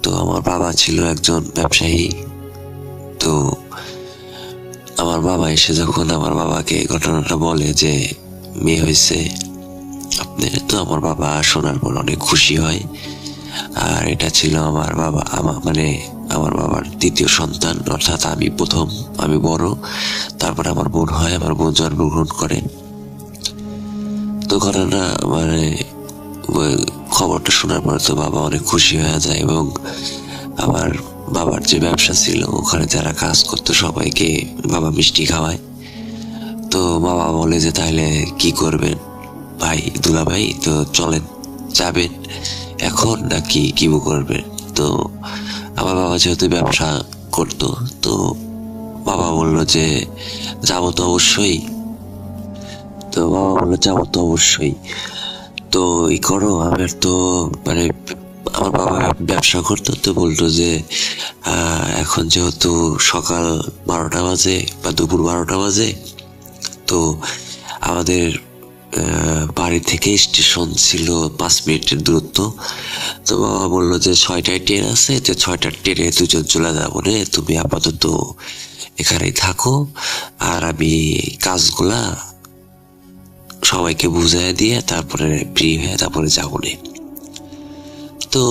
তো আমার বাবা ছিল একজন ব্যবসায়ী। তো আমার বাবা এসে যখন আমার বাবাকে ঘটনাটা বলে যে মেয়ে হয়েছে আপনার, তো আমার বাবা শোনার পর অনেক খুশি হয়। আর এটা ছিল আমার বাবার দ্বিতীয় সন্তান, অর্থাৎ আমি প্রথম, আমি বড়। তারপর আমার বোন হয়, আমার বোন জন্মগ্রহণ করে। তো ঘটনা খবরটা শোনার পর তো বাবা অনেক খুশি হয়ে যায় এবং আমার বাবার যে ব্যবসা ছিল ওখানে যারা কাজ করতো সবাইকে বাবা মিষ্টি খাওয়ায়। তো বাবা বলে যে তাহলে কি করবেন ভাই, দুলা ভাই, তো চলেন, যাবেন এখন নাকি কি করবেন? তো আমার বাবা যেহেতু ব্যবসা করতো, তো বাবা বললো যে যাবো তো অবশ্যই। তো বাবা বললো যাবো তো অবশ্যই, তো ই করো। আমার তো আমার বাবা ব্যবসা করতো, তো বলতো যে এখন যেহেতু সকাল 12টা বাজে বা দুপুর 12টা বাজে, তো আমাদের বাড়ি থেকে স্টেশন ছিল 5 মিনিটের দূরত্ব। তো বাবা বললো যে 6টায় ট্রেন আছে, যে 6টার ট্রেনে দুজন চলে যাবো রে, তুমি আপাতত এখানেই থাকো, আর আমি কাজগুলা সবাইকে বুঝাই দিয়ে তারপরে ফ্রি হয়ে তারপরে যাবো রে। তো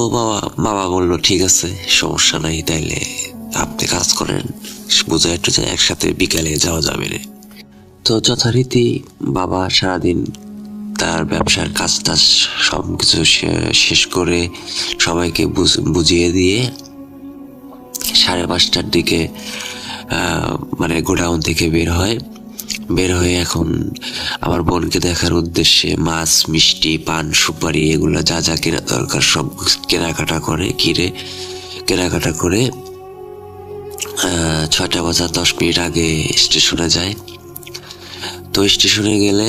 বাবা বললো ঠিক আছে, সমস্যা নাই, তাইলে আপনি কাজ করেন, বুঝাই একটু যে একসাথে বিকালে যাওয়া যাবে রে। তো যথারীতি বাবা সারাদিন তার ব্যবসার কাজ টাজ সবকিছু শেষ করে সবাইকে বুঝিয়ে দিয়ে 5:30টার দিকে গোডাউন থেকে বের হয়ে এখন আমার বোনকে দেখার উদ্দেশ্যে মাছ, মিষ্টি, পান, সুপারি, এগুলো যা যা কেনা দরকার সব কেনাকাটা করে 6টা বাজার 10 মিনিট আগে স্টেশনে যায়। তো স্টেশনে গেলে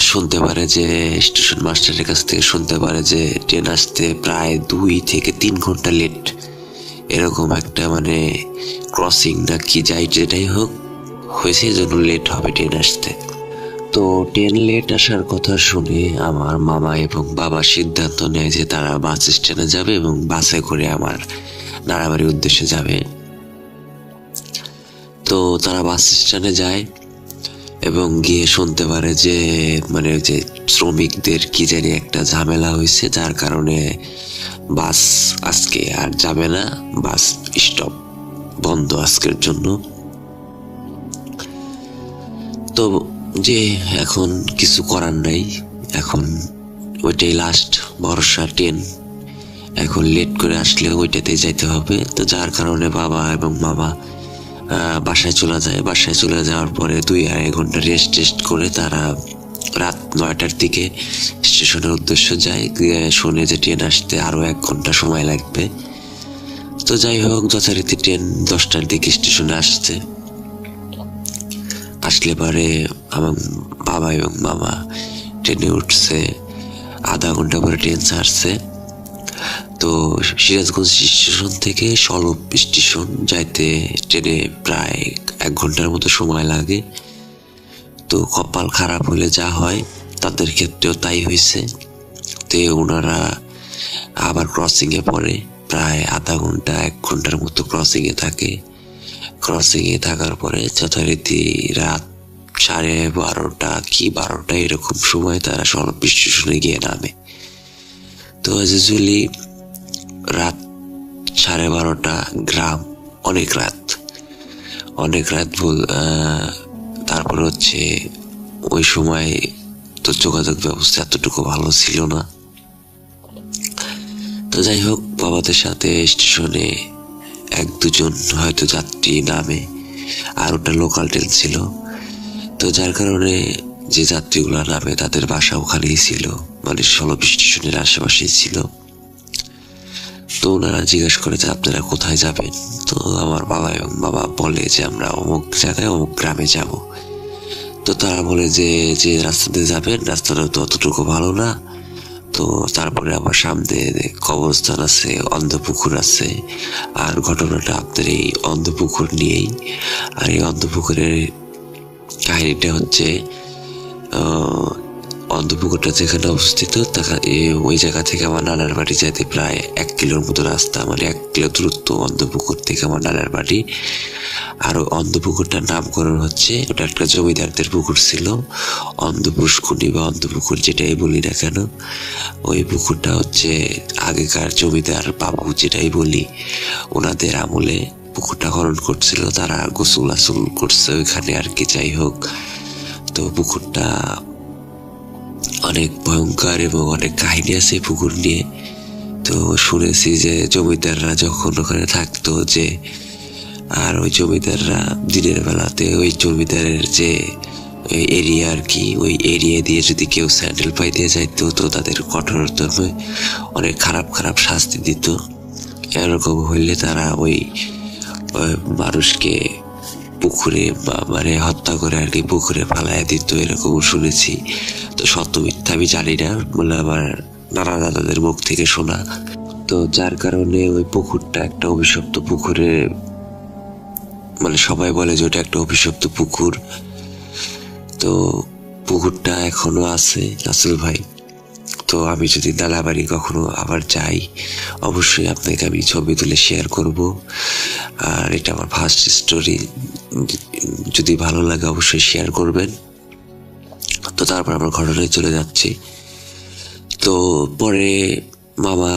শুনতে পারে যে, স্টেশন মাস্টারের কাছ থেকে শুনতে পারে যে ট্রেন আসতে প্রায় 2 থেকে 3 ঘন্টা লেট, এরকম একটা ক্রসিং না কি যেটাই হোক হয়েছে, এই জন্য লেট হবে ট্রেন আসতে। তো ট্রেন লেট আসার কথা শুনে আমার মামা এবং বাবা সিদ্ধান্ত নেয় যে তারা বাস স্ট্যান্ডে যাবে এবং বাসে করে আমার নানা বাড়ির উদ্দেশ্যে যাবে। তো তারা বাস স্ট্যান্ডে যায় এবং গিয়ে শুনতে পারে যে যে শ্রমিকদের কি জানি একটা ঝামেলা হয়েছে, যার কারণে বাস আজকে আর যাবে না, বাস স্টপ বন্ধ আজকের জন্য। তো যে এখন কিছু করার নাই, এখন ওইটাই লাস্ট ভরসা ট্রেন, এখন লেট করে আসলে ওইটাতে যাইতে হবে। তো যার কারণে বাবা এবং মামা বাসায় চলে যায়। বাসায় চলে যাওয়ার পরে 2-2.5 ঘন্টা রেস্ট করে তারা রাত 9টার দিকে স্টেশনের উদ্দেশ্যে যায়। শুনে যে ট্রেন আসতে আরো 1 ঘন্টা সময় লাগবে। তো যাই হোক, যথারীতি ট্রেন 10টার দিকে স্টেশনে আসলে পরে আমার বাবা এবং মামা ট্রেনে উঠছে। আধা ঘন্টা পরে ট্রেন ছাড়ছে। তো সিরাজগঞ্জ স্টেশন থেকে সলপ স্টেশন যাইতে ট্রেনে প্রায় 1 ঘন্টার মতো সময় লাগে। তো কপাল খারাপ হলে যা হয় তাদের ক্ষেত্রেও তাই হয়েছে। তো ওনারা আবার ক্রসিংয়ে পড়ে, প্রায় আধা ঘন্টা 1 ঘন্টার মতো ক্রসিংয়ে থাকে। ক্রসিংয়ে থাকার পরে যথারীতি রাত 12:30 কি 12টা এরকম সময় তারা সলপ স্টেশনে গিয়ে নামে। তো ইউজুয়ালি রাত 12:30 গ্রাম, অনেক রাত। তারপরে হচ্ছে ওই সময় তো যোগাযোগ ব্যবস্থা এতটুকু ভালো ছিল না। তো যাই হোক, বাবাদের সাথে স্টেশনে 1-2 জন হয়তো যাত্রী নামে, আর ওটা লোকাল ট্রেন ছিল। তো যার কারণে যে যাত্রীগুলো নামে তাদের বাসা ওখানেই ছিল, মানে সলপ স্টেশনের আশেপাশেই ছিল। তো ওনারা জিজ্ঞেস করে যে আপনারা কোথায় যাবেন? তো আমার বাবা এবং বাবা বলে যে আমরা অমুক জায়গায় অমুক গ্রামে যাব। তো তারা বলে যে যে রাস্তাতে যাবেন রাস্তাটা তো অতটুকু ভালো না। তো তারপরে আবার সামনে কবরস্থান আছে, অন্ধপুকুর আছে। আর ঘটনাটা আপনার এই অন্ধপুকুর নিয়েই। আর এই অন্ধপুকুরের কাহিনীটা হচ্ছে, অন্ধপুকুরটা যেখানে অবস্থিত ওই জায়গা থেকে আমার নানার বাড়ি যেতে প্রায় 1 কিলোর মতো রাস্তা, মানে 1 কিলো দূরত্ব অন্ধপুকুর থেকে আমার নানার বাড়ি। আর অন্ধপুকুরটার নামকরণ হচ্ছে, ওটা একটা জমিদারদের পুকুর ছিল, অন্ধপুষ্কুনি বা অন্ধপুকুর যেটাই বলি না কেন। ওই পুকুরটা হচ্ছে আগেকার জমিদার বাবু যেটাই বলি, ওনাদের আমলে পুকুরটা খনন করছিল, তারা গোসল আসল করছে ওইখানে আর কি। যাই হোক, তো পুকুরটা অনেক ভয়ঙ্কর এবং অনেক কাহিনী আছে পুকুর নিয়ে। তো শুনেছি যে জমিদাররা যখন ওখানে থাকতো, যে আর ওই জমিদাররা দিনের বেলাতে ওই জমিদারের যে এরিয়া আর কি, ওই এরিয়া দিয়ে যদি কেউ স্যান্ডেল পাই দিয়ে যাইতো তো তাদের কঠোরতম অনেক খারাপ খারাপ শাস্তি দিত। এরকম হইলে তারা ওই মানুষকে পুকুরে মানে হত্যা করে আর কি পুকুরে ফালাইয়া দিত, এরকম শুনেছি। তো সত্য মিথ্যা আমি জানি না, বলে আমার নানা দাদাদের মুখ থেকে শোনা। তো যার কারণে ওই পুকুরটা একটা অভিশপ্ত পুকুরে, মানে সবাই বলে যে ওটা একটা অভিশপ্ত পুকুর। তো পুকুরটা এখনো আছে রাসেল ভাই। তো আমি যদি দালাবাড়ি কখনো আবার যাই, অবশ্যই আপনাকে আমি ছবি তুলে শেয়ার করব। আর এটা আমার ফার্স্ট স্টোরি, যদি ভালো লাগে অবশ্যই শেয়ার করবেন। তো তারপর আমরা ঘটনায় চলে যাচ্ছি। তো পরে মামা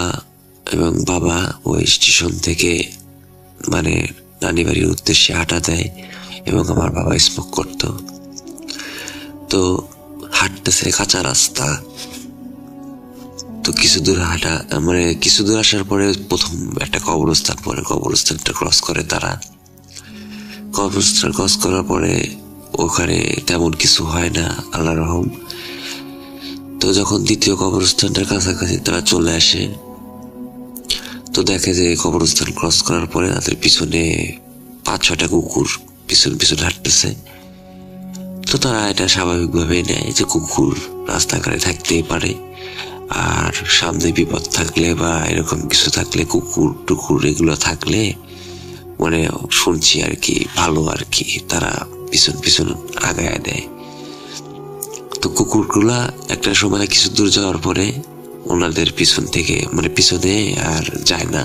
এবং বাবা ওই স্টেশন থেকে মানে নানি বাড়ির উদ্দেশ্যে হাঁটা দেয়, এবং আমার বাবা স্মোক করত। তো হাঁটতেছে কাঁচা রাস্তা। তো কিছু দূর আসার পরে প্রথম একটা কবরস্থান পরে, কবরস্থানটা ক্রস করে তারা। কবরস্থান ক্রস করার পরে ওখানে তেমন কিছু হয় না, আল্লাহ রহম। তো যখন দ্বিতীয় কবরস্থানটার কাছাকাছি তারা চলে আসে, তো দেখে যে কবরস্থান ক্রস করার পরে তাদের পিছনে 5-6টা কুকুর পিছন পিছন হাঁটতেছে। তো তারা এটা স্বাভাবিকভাবে নেয় যে কুকুর রাস্তাঘাটে থাকতেই পারে, আর সামনে বিপদ থাকলে বা এরকম কিছু থাকলে কুকুর টুকুর এগুলো থাকলে মানে শুনছি আর কি ভালো আর কি, তারা পিছন পিছন আগায় দেয়। তো কুকুরগুলা একটা সময় কিছু দূর যাওয়ার পরে ওনাদের পিছন থেকে মানে পিছনে আর যায় না।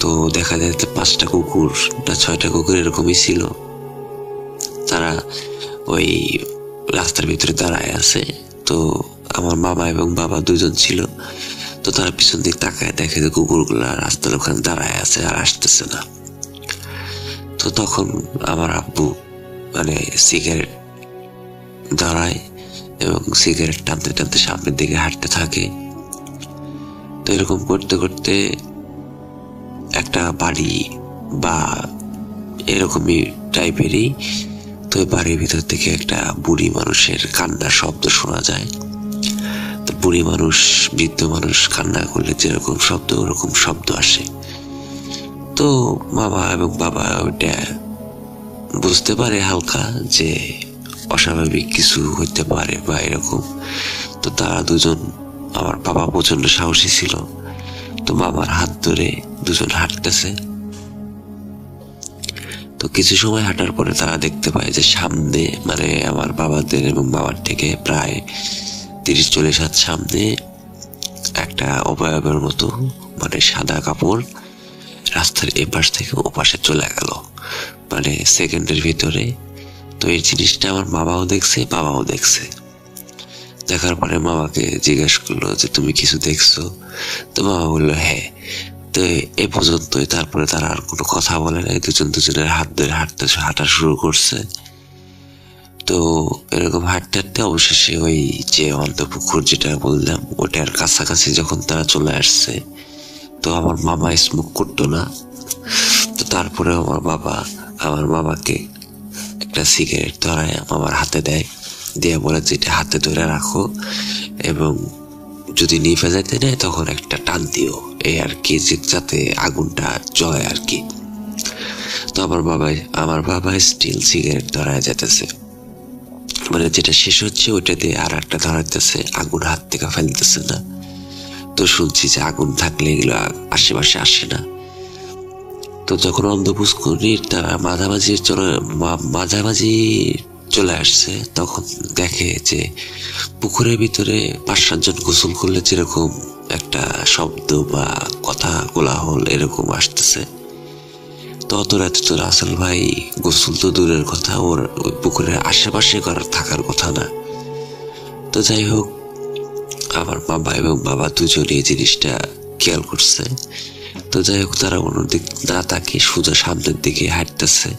তো দেখা যায় 5টা কুকুর না 6টা কুকুর এরকমই ছিল, তারা ওই রাস্তার ভিতরে দাঁড়ায় আছে। তো আমার মামা এবং বাবা 2 জন ছিল। তো তারা পিছন দিক তাকায় দেখে যে কুকুরগুলা রাস্তার ওখানে দাঁড়ায় আছে আর আসতেছে না। তো তখন আমার আব্বু মানে সিগারেট দাঁড়ায় এবং সিগারেট টানতে টানতে সামনের দিকে হাঁটতে থাকে। তো এরকম করতে করতে একটা বাড়ি বা এরকমই টাইপেরই, তো বাড়ির ভিতর থেকে একটা বুড়ি মানুষের কান্নার শব্দ শোনা যায়। তো বুড়ি মানুষ বৃদ্ধ মানুষ কান্না করলে যেরকম শব্দ ওরকম শব্দ আসে। তো তো মামা এবং বাবা ওইটা বুঝতে পারে হালকা যে অস্বাভাবিক কিছু হইতে পারে বা এরকম। তো তারা দুজন, আমার বাবা প্রচন্ড সাহসী ছিল, তো মামার হাত ধরে দুজন হাঁটতেছে। তো কিছু সময় হাঁটার পরে তারা দেখতে পায় যে সামনে, মানে আমার বাবাদের এবং বাবার থেকে প্রায় 30-40 হাত সামনে একটা অবয়বের মতো, মানে সাদা কাপড় রাস্তার এপাশ থেকে ওপাশে চলে গেল, মানে সেকেন্ডের ভিতরে। তো এই জিনিসটা আমার বাবাও দেখছে, বাবাও দেখছে। দেখার পরে মামাকে জিজ্ঞেস করলো যে তুমি কিছু দেখছো? তো মামা বললো হ্যাঁ। তো এ পর্যন্তই। তারপরে তারা আর কোনো কথা বলে নাই, দুজন দুজনের হাত ধরে হাঁটা শুরু করছে। তো এরকম হাঁটতে হাঁটতে অবশেষে ওই যে অন্তপুকুর যেটা বললাম ওটার কাছাকাছি যখন তারা চলে আসছে, তো আমার মামা স্মোক করতো না। তো তারপরে আমার বাবা আমার মামাকে একটা সিগারেট ধরায় মামার হাতে দেয়, দিয়ে বলে যে এটা হাতে ধরে রাখো এবং যদি নিভে যেতে নেয় তখন একটা টান দিও, এই আর কি, যাতে আগুনটা জ্বলে আর কি। তো আমার বাবা স্টিল সিগারেট ধরায় যেতেছে, মানে যেটা শেষ হচ্ছে ওইটা দিয়ে আর একটা ধরাইতেছে, আগুন হাত থেকে ফেলতেছে না। তো শুনছি যে আগুন থাকলে এগুলো আশেপাশে আসে না। তো যখন অন্ধপুষ্করিণীর তারা মাঝামাঝি চলে আসছে, তখন দেখে যে পুকুরের ভিতরে 5-7 জন গোসল করলে যেরকম একটা শব্দ বা কথা কোলাহল এরকম আসতেছে। তো অত রাতে তো রাসেল ভাই গোসল তো দূরের কথা, ওর ওই পুকুরের আশেপাশে থাকার কথা না। তো যাই হোক, আমার বাবা এবং বাবা দুজনে এই জিনিসটা খেয়াল করছে। তো যাই হোক, তারা অন্যদিক না তাকে সোজা সামনের দিকে হাঁটতেছে।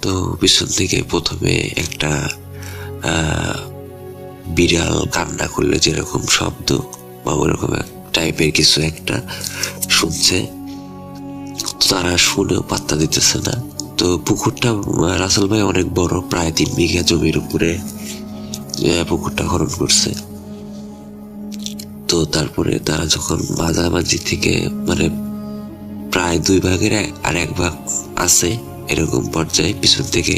তো পিছন থেকে প্রথমে একটা বিড়াল কান্না করলে যেরকম শব্দ বা ওরকম টাইপের কিছু একটা শুনছে। তারা শুনেও পাত্তা দিতেছে না। তো পুকুরটা রাসেল ভাই অনেক বড়, প্রায় 3 বিঘা জমির উপরে পুকুরটা খনন করছে। তো তারপরে তারা যখন মাঝামাঝি থেকে, মানে প্রায় 2 ভাগের আর 1 ভাগ আছে এরকম পর্যায়ে, পিছন থেকে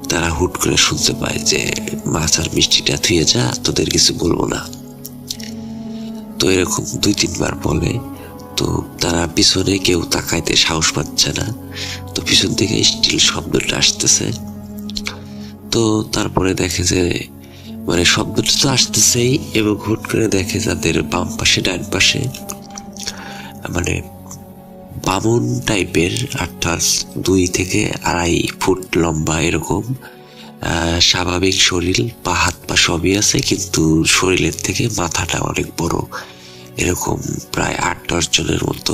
তারা হুট করে শুনতে পায় যে মাছ আর মিষ্টিটা থুয়ে যা, তোদের কিছু বলবো না। তো এরকম 2-3 বার বলে। তো তারা পিছনে কেউ তাকাইতে সাহস পাচ্ছে না। তো পিছন থেকে স্টিল শব্দটা আসতেছে। তো তারপরে দেখে যে মানে শব্দটা তো আসতেছেই, এবং হুট করে দেখে যাদের বাম পাশে ডান পাশে মানে বামন টাইপের, অর্থাৎ 2 থেকে 2.5 ফুট লম্বা এরকম স্বাভাবিক শরীর, পা হাত পা সবই আছে, কিন্তু শরীরের থেকে মাথাটা অনেক বড়, এরকম প্রায় 8-10 জনের মতো।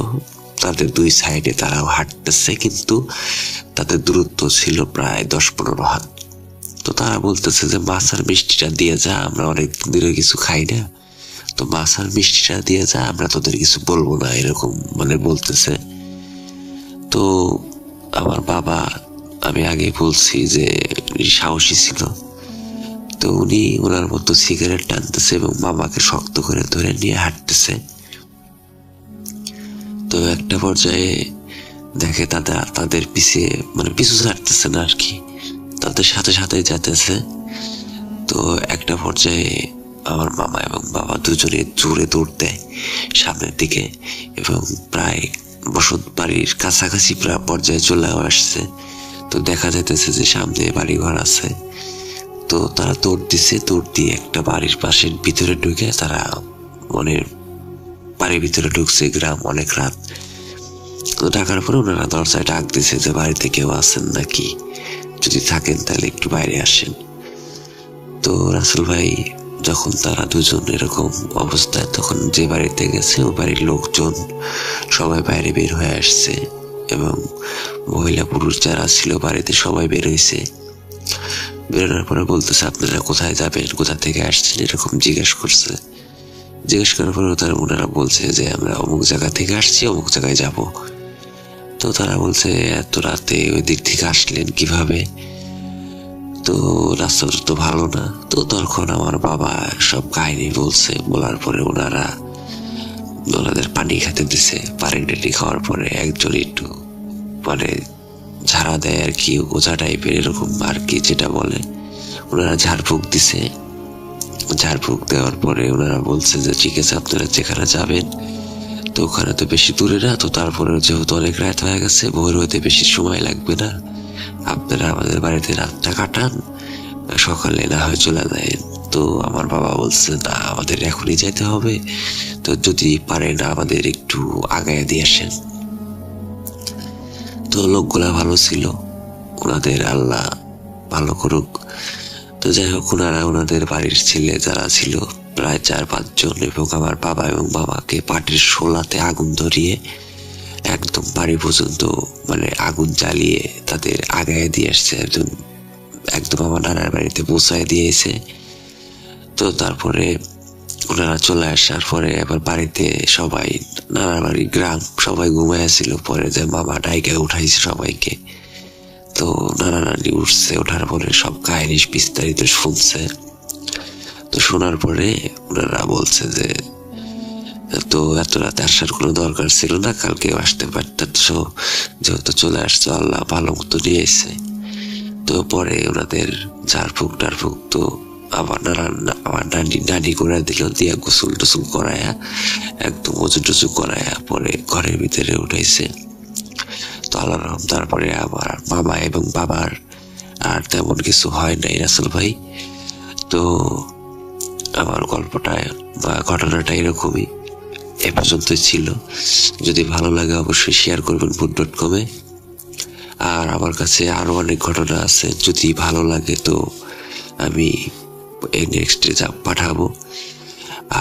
তাদের 2 সাইডে তারাও হাঁটতেছে, কিন্তু তাদের দূরত্ব ছিল প্রায় 10-15 হাত। তো তারা বলতেছে যে মাছ আর মিষ্টিটা দিয়ে যা, আমরা অনেক দিনে কিছু খাই না, তো মাছ আর মিষ্টিটা দিয়ে যা, আমরা তোদের কিছু বলবো না, এরকম মানে বলতেছে। তো আমার বাবা, আমি আগে বলছি যে সাহসী ছিল, তো উনি ওনার মতো সিগারেট টানতেছে এবং মামাকে শক্ত করে ধরে নিয়ে হাঁটতেছে। তো একটা পর্যায়ে দেখে তাদের পিছু ছাড়তেছে না আর কি, তাদের সাথে সাথে যেতেছে। তো একটা পর্যায়ে আমার মামা এবং বাবা দুজনে জোরে দৌড় দেয় সামনের দিকে, এবং প্রায় বসত বাড়ির কাছাকাছি প্রায় পর্যায়ে চলে আসছে। তো দেখা যাইতেছে যে সামনে বাড়িঘর আছে। তো তারা দৌড় দিয়ে একটা বাড়ির পাশের ভিতরে ঢুকে তারা বাড়ির ভিতরে ঢুকছে। গ্রাম, অনেক রাত। তো ডাকার পরে ওনারা দরজায় ডাক দিছে যে বাড়িতে কেউ আছেন নাকি, যদি থাকেন তাহলে একটু বাইরে আসেন। তো রাসেল ভাই যখন তারা দুজন এরকম অবস্থায়, তখন যে বাড়িতে গেছে ও বাড়ির লোকজন সবাই বাইরে বের হয়ে আসছে, এবং মহিলা পুরুষ যারা ছিল বাড়িতে সবাই বের হয়েছে। বেরোনোর পরে বলতেছে আপনারা কোথায় যাবেন, কোথা থেকে আসছেন, এরকম জিজ্ঞেস করার পরে ওনারা বলছে যে আমরা অমুক জায়গা থেকে আসছি, অমুক জায়গায় যাব। তো তারা বলছে এত রাতে ওই দিক থেকে আসলেন কিভাবে, তো রাস্তাটা তো ভালো না। তো তখন আমার বাবা সব কাহিনী বলছে, বলার পরে ওনারা ওনাদের পানি খেতে দিছে। পানি টানি খাওয়ার পরে একজন একটু মানে ঝাড়া দেয় আর কি, ওঝা টাইপের এরকম আর কি যেটা বলে, ওনারা ঝাড়ফুঁক দিছে। ঝাড়ফুঁক দেওয়ার পরে ওনারা বলছে যে ঠিক আছে আপনারা যেখানে যাবেন, তো ওখানে তো বেশি দূরে না, তো তারপরে যেহেতু অনেক রাত হয়ে গেছে, ভোর হইতে বেশি সময় লাগবে না, আপনারা আমাদের বাড়িতে রাতটা কাটান, সকালে না হয় চলে যায়। তো আমার বাবা বলছে না আমাদের এখনই যেতে হবে, তো যদি পারে না আমাদের একটু আগায় দিয়ে আসেন। তো লোকগুলা ভালো ছিল, ওনাদের আল্লাহ ভালো করুক। তো যাই হোক, ওনারা ওনাদের বাড়ির ছেলে যারা ছিল প্রায় 4-5 জন, এবং আমার বাবা এবং বাবাকে পাটির শোলাতে আগুন ধরিয়ে একদম বাড়ি পর্যন্ত মানে আগুন জ্বালিয়ে তাদের আগায় দিয়ে আসছে, একদম আমার নানার বাড়িতে পৌঁছায় দিয়েছে। তো তারপরে ওনারা চলে আসার পরে আবার বাড়িতে সবাই, নানার বাড়ির গ্রাম সবাই ঘুমাইছিল, পরে যে মামা ডাইকে উঠাইছে সবাইকে। তো নানা নানি উঠছে, ওঠার পরে সব কাহিনী বিস্তারিত শুনছে। তো শোনার পরে ওনারা বলছে যে তো এত রাতে আসার কোনো দরকার ছিল না, কালকে আসতে পারতেন, যেহেতু চলে আসছো আল্লাহ ভালো মতো নিয়ে এসে। তো পরে ওনাদের ঝাড়ফুঁক টাড়ফুঁক তো আমার নানি করে দিল, দিয়া গোসল টোসল করায়া একদম ওজু টুজু করায়া পরে ঘরের ভিতরে উঠাইছে। তো আল্লাহ রহম, তারপরে আমার মামা এবং বাবার আর তেমন কিছু হয় নাই রাসেল ভাই। তো আমার গল্পটা বা ঘটনাটা এরকমই, এ পর্যন্তই ছিল। যদি ভালো লাগে অবশ্যই শেয়ার করবেন ভূত.com-এ। আর আমার কাছে আরো অনেক ঘটনা আছে, যদি ভালো লাগে তো আমি নেক্সটে পাঠাবো।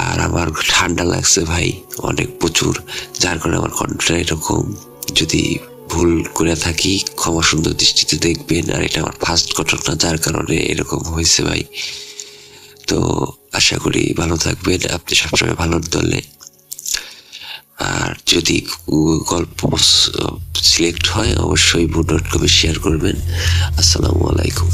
আর আমার ঠান্ডা লাগছে ভাই অনেক প্রচুর, যার কারণে আমার কণ্ঠটা এরকম। যদি ভুল করে থাকি ক্ষমা সুন্দর দৃষ্টিতে দেখবেন। আর এটা আমার ফার্স্ট ঘটনা, যার কারণে এরকম হয়েছে ভাই। তো আশা করি ভালো থাকবেন, আপনি সবসময় ভালোর দলে। আর যদি গল্প সিলেক্ট হয় অবশ্যই ভূত.com-এ শেয়ার করবেন। আসসালামু আলাইকুম।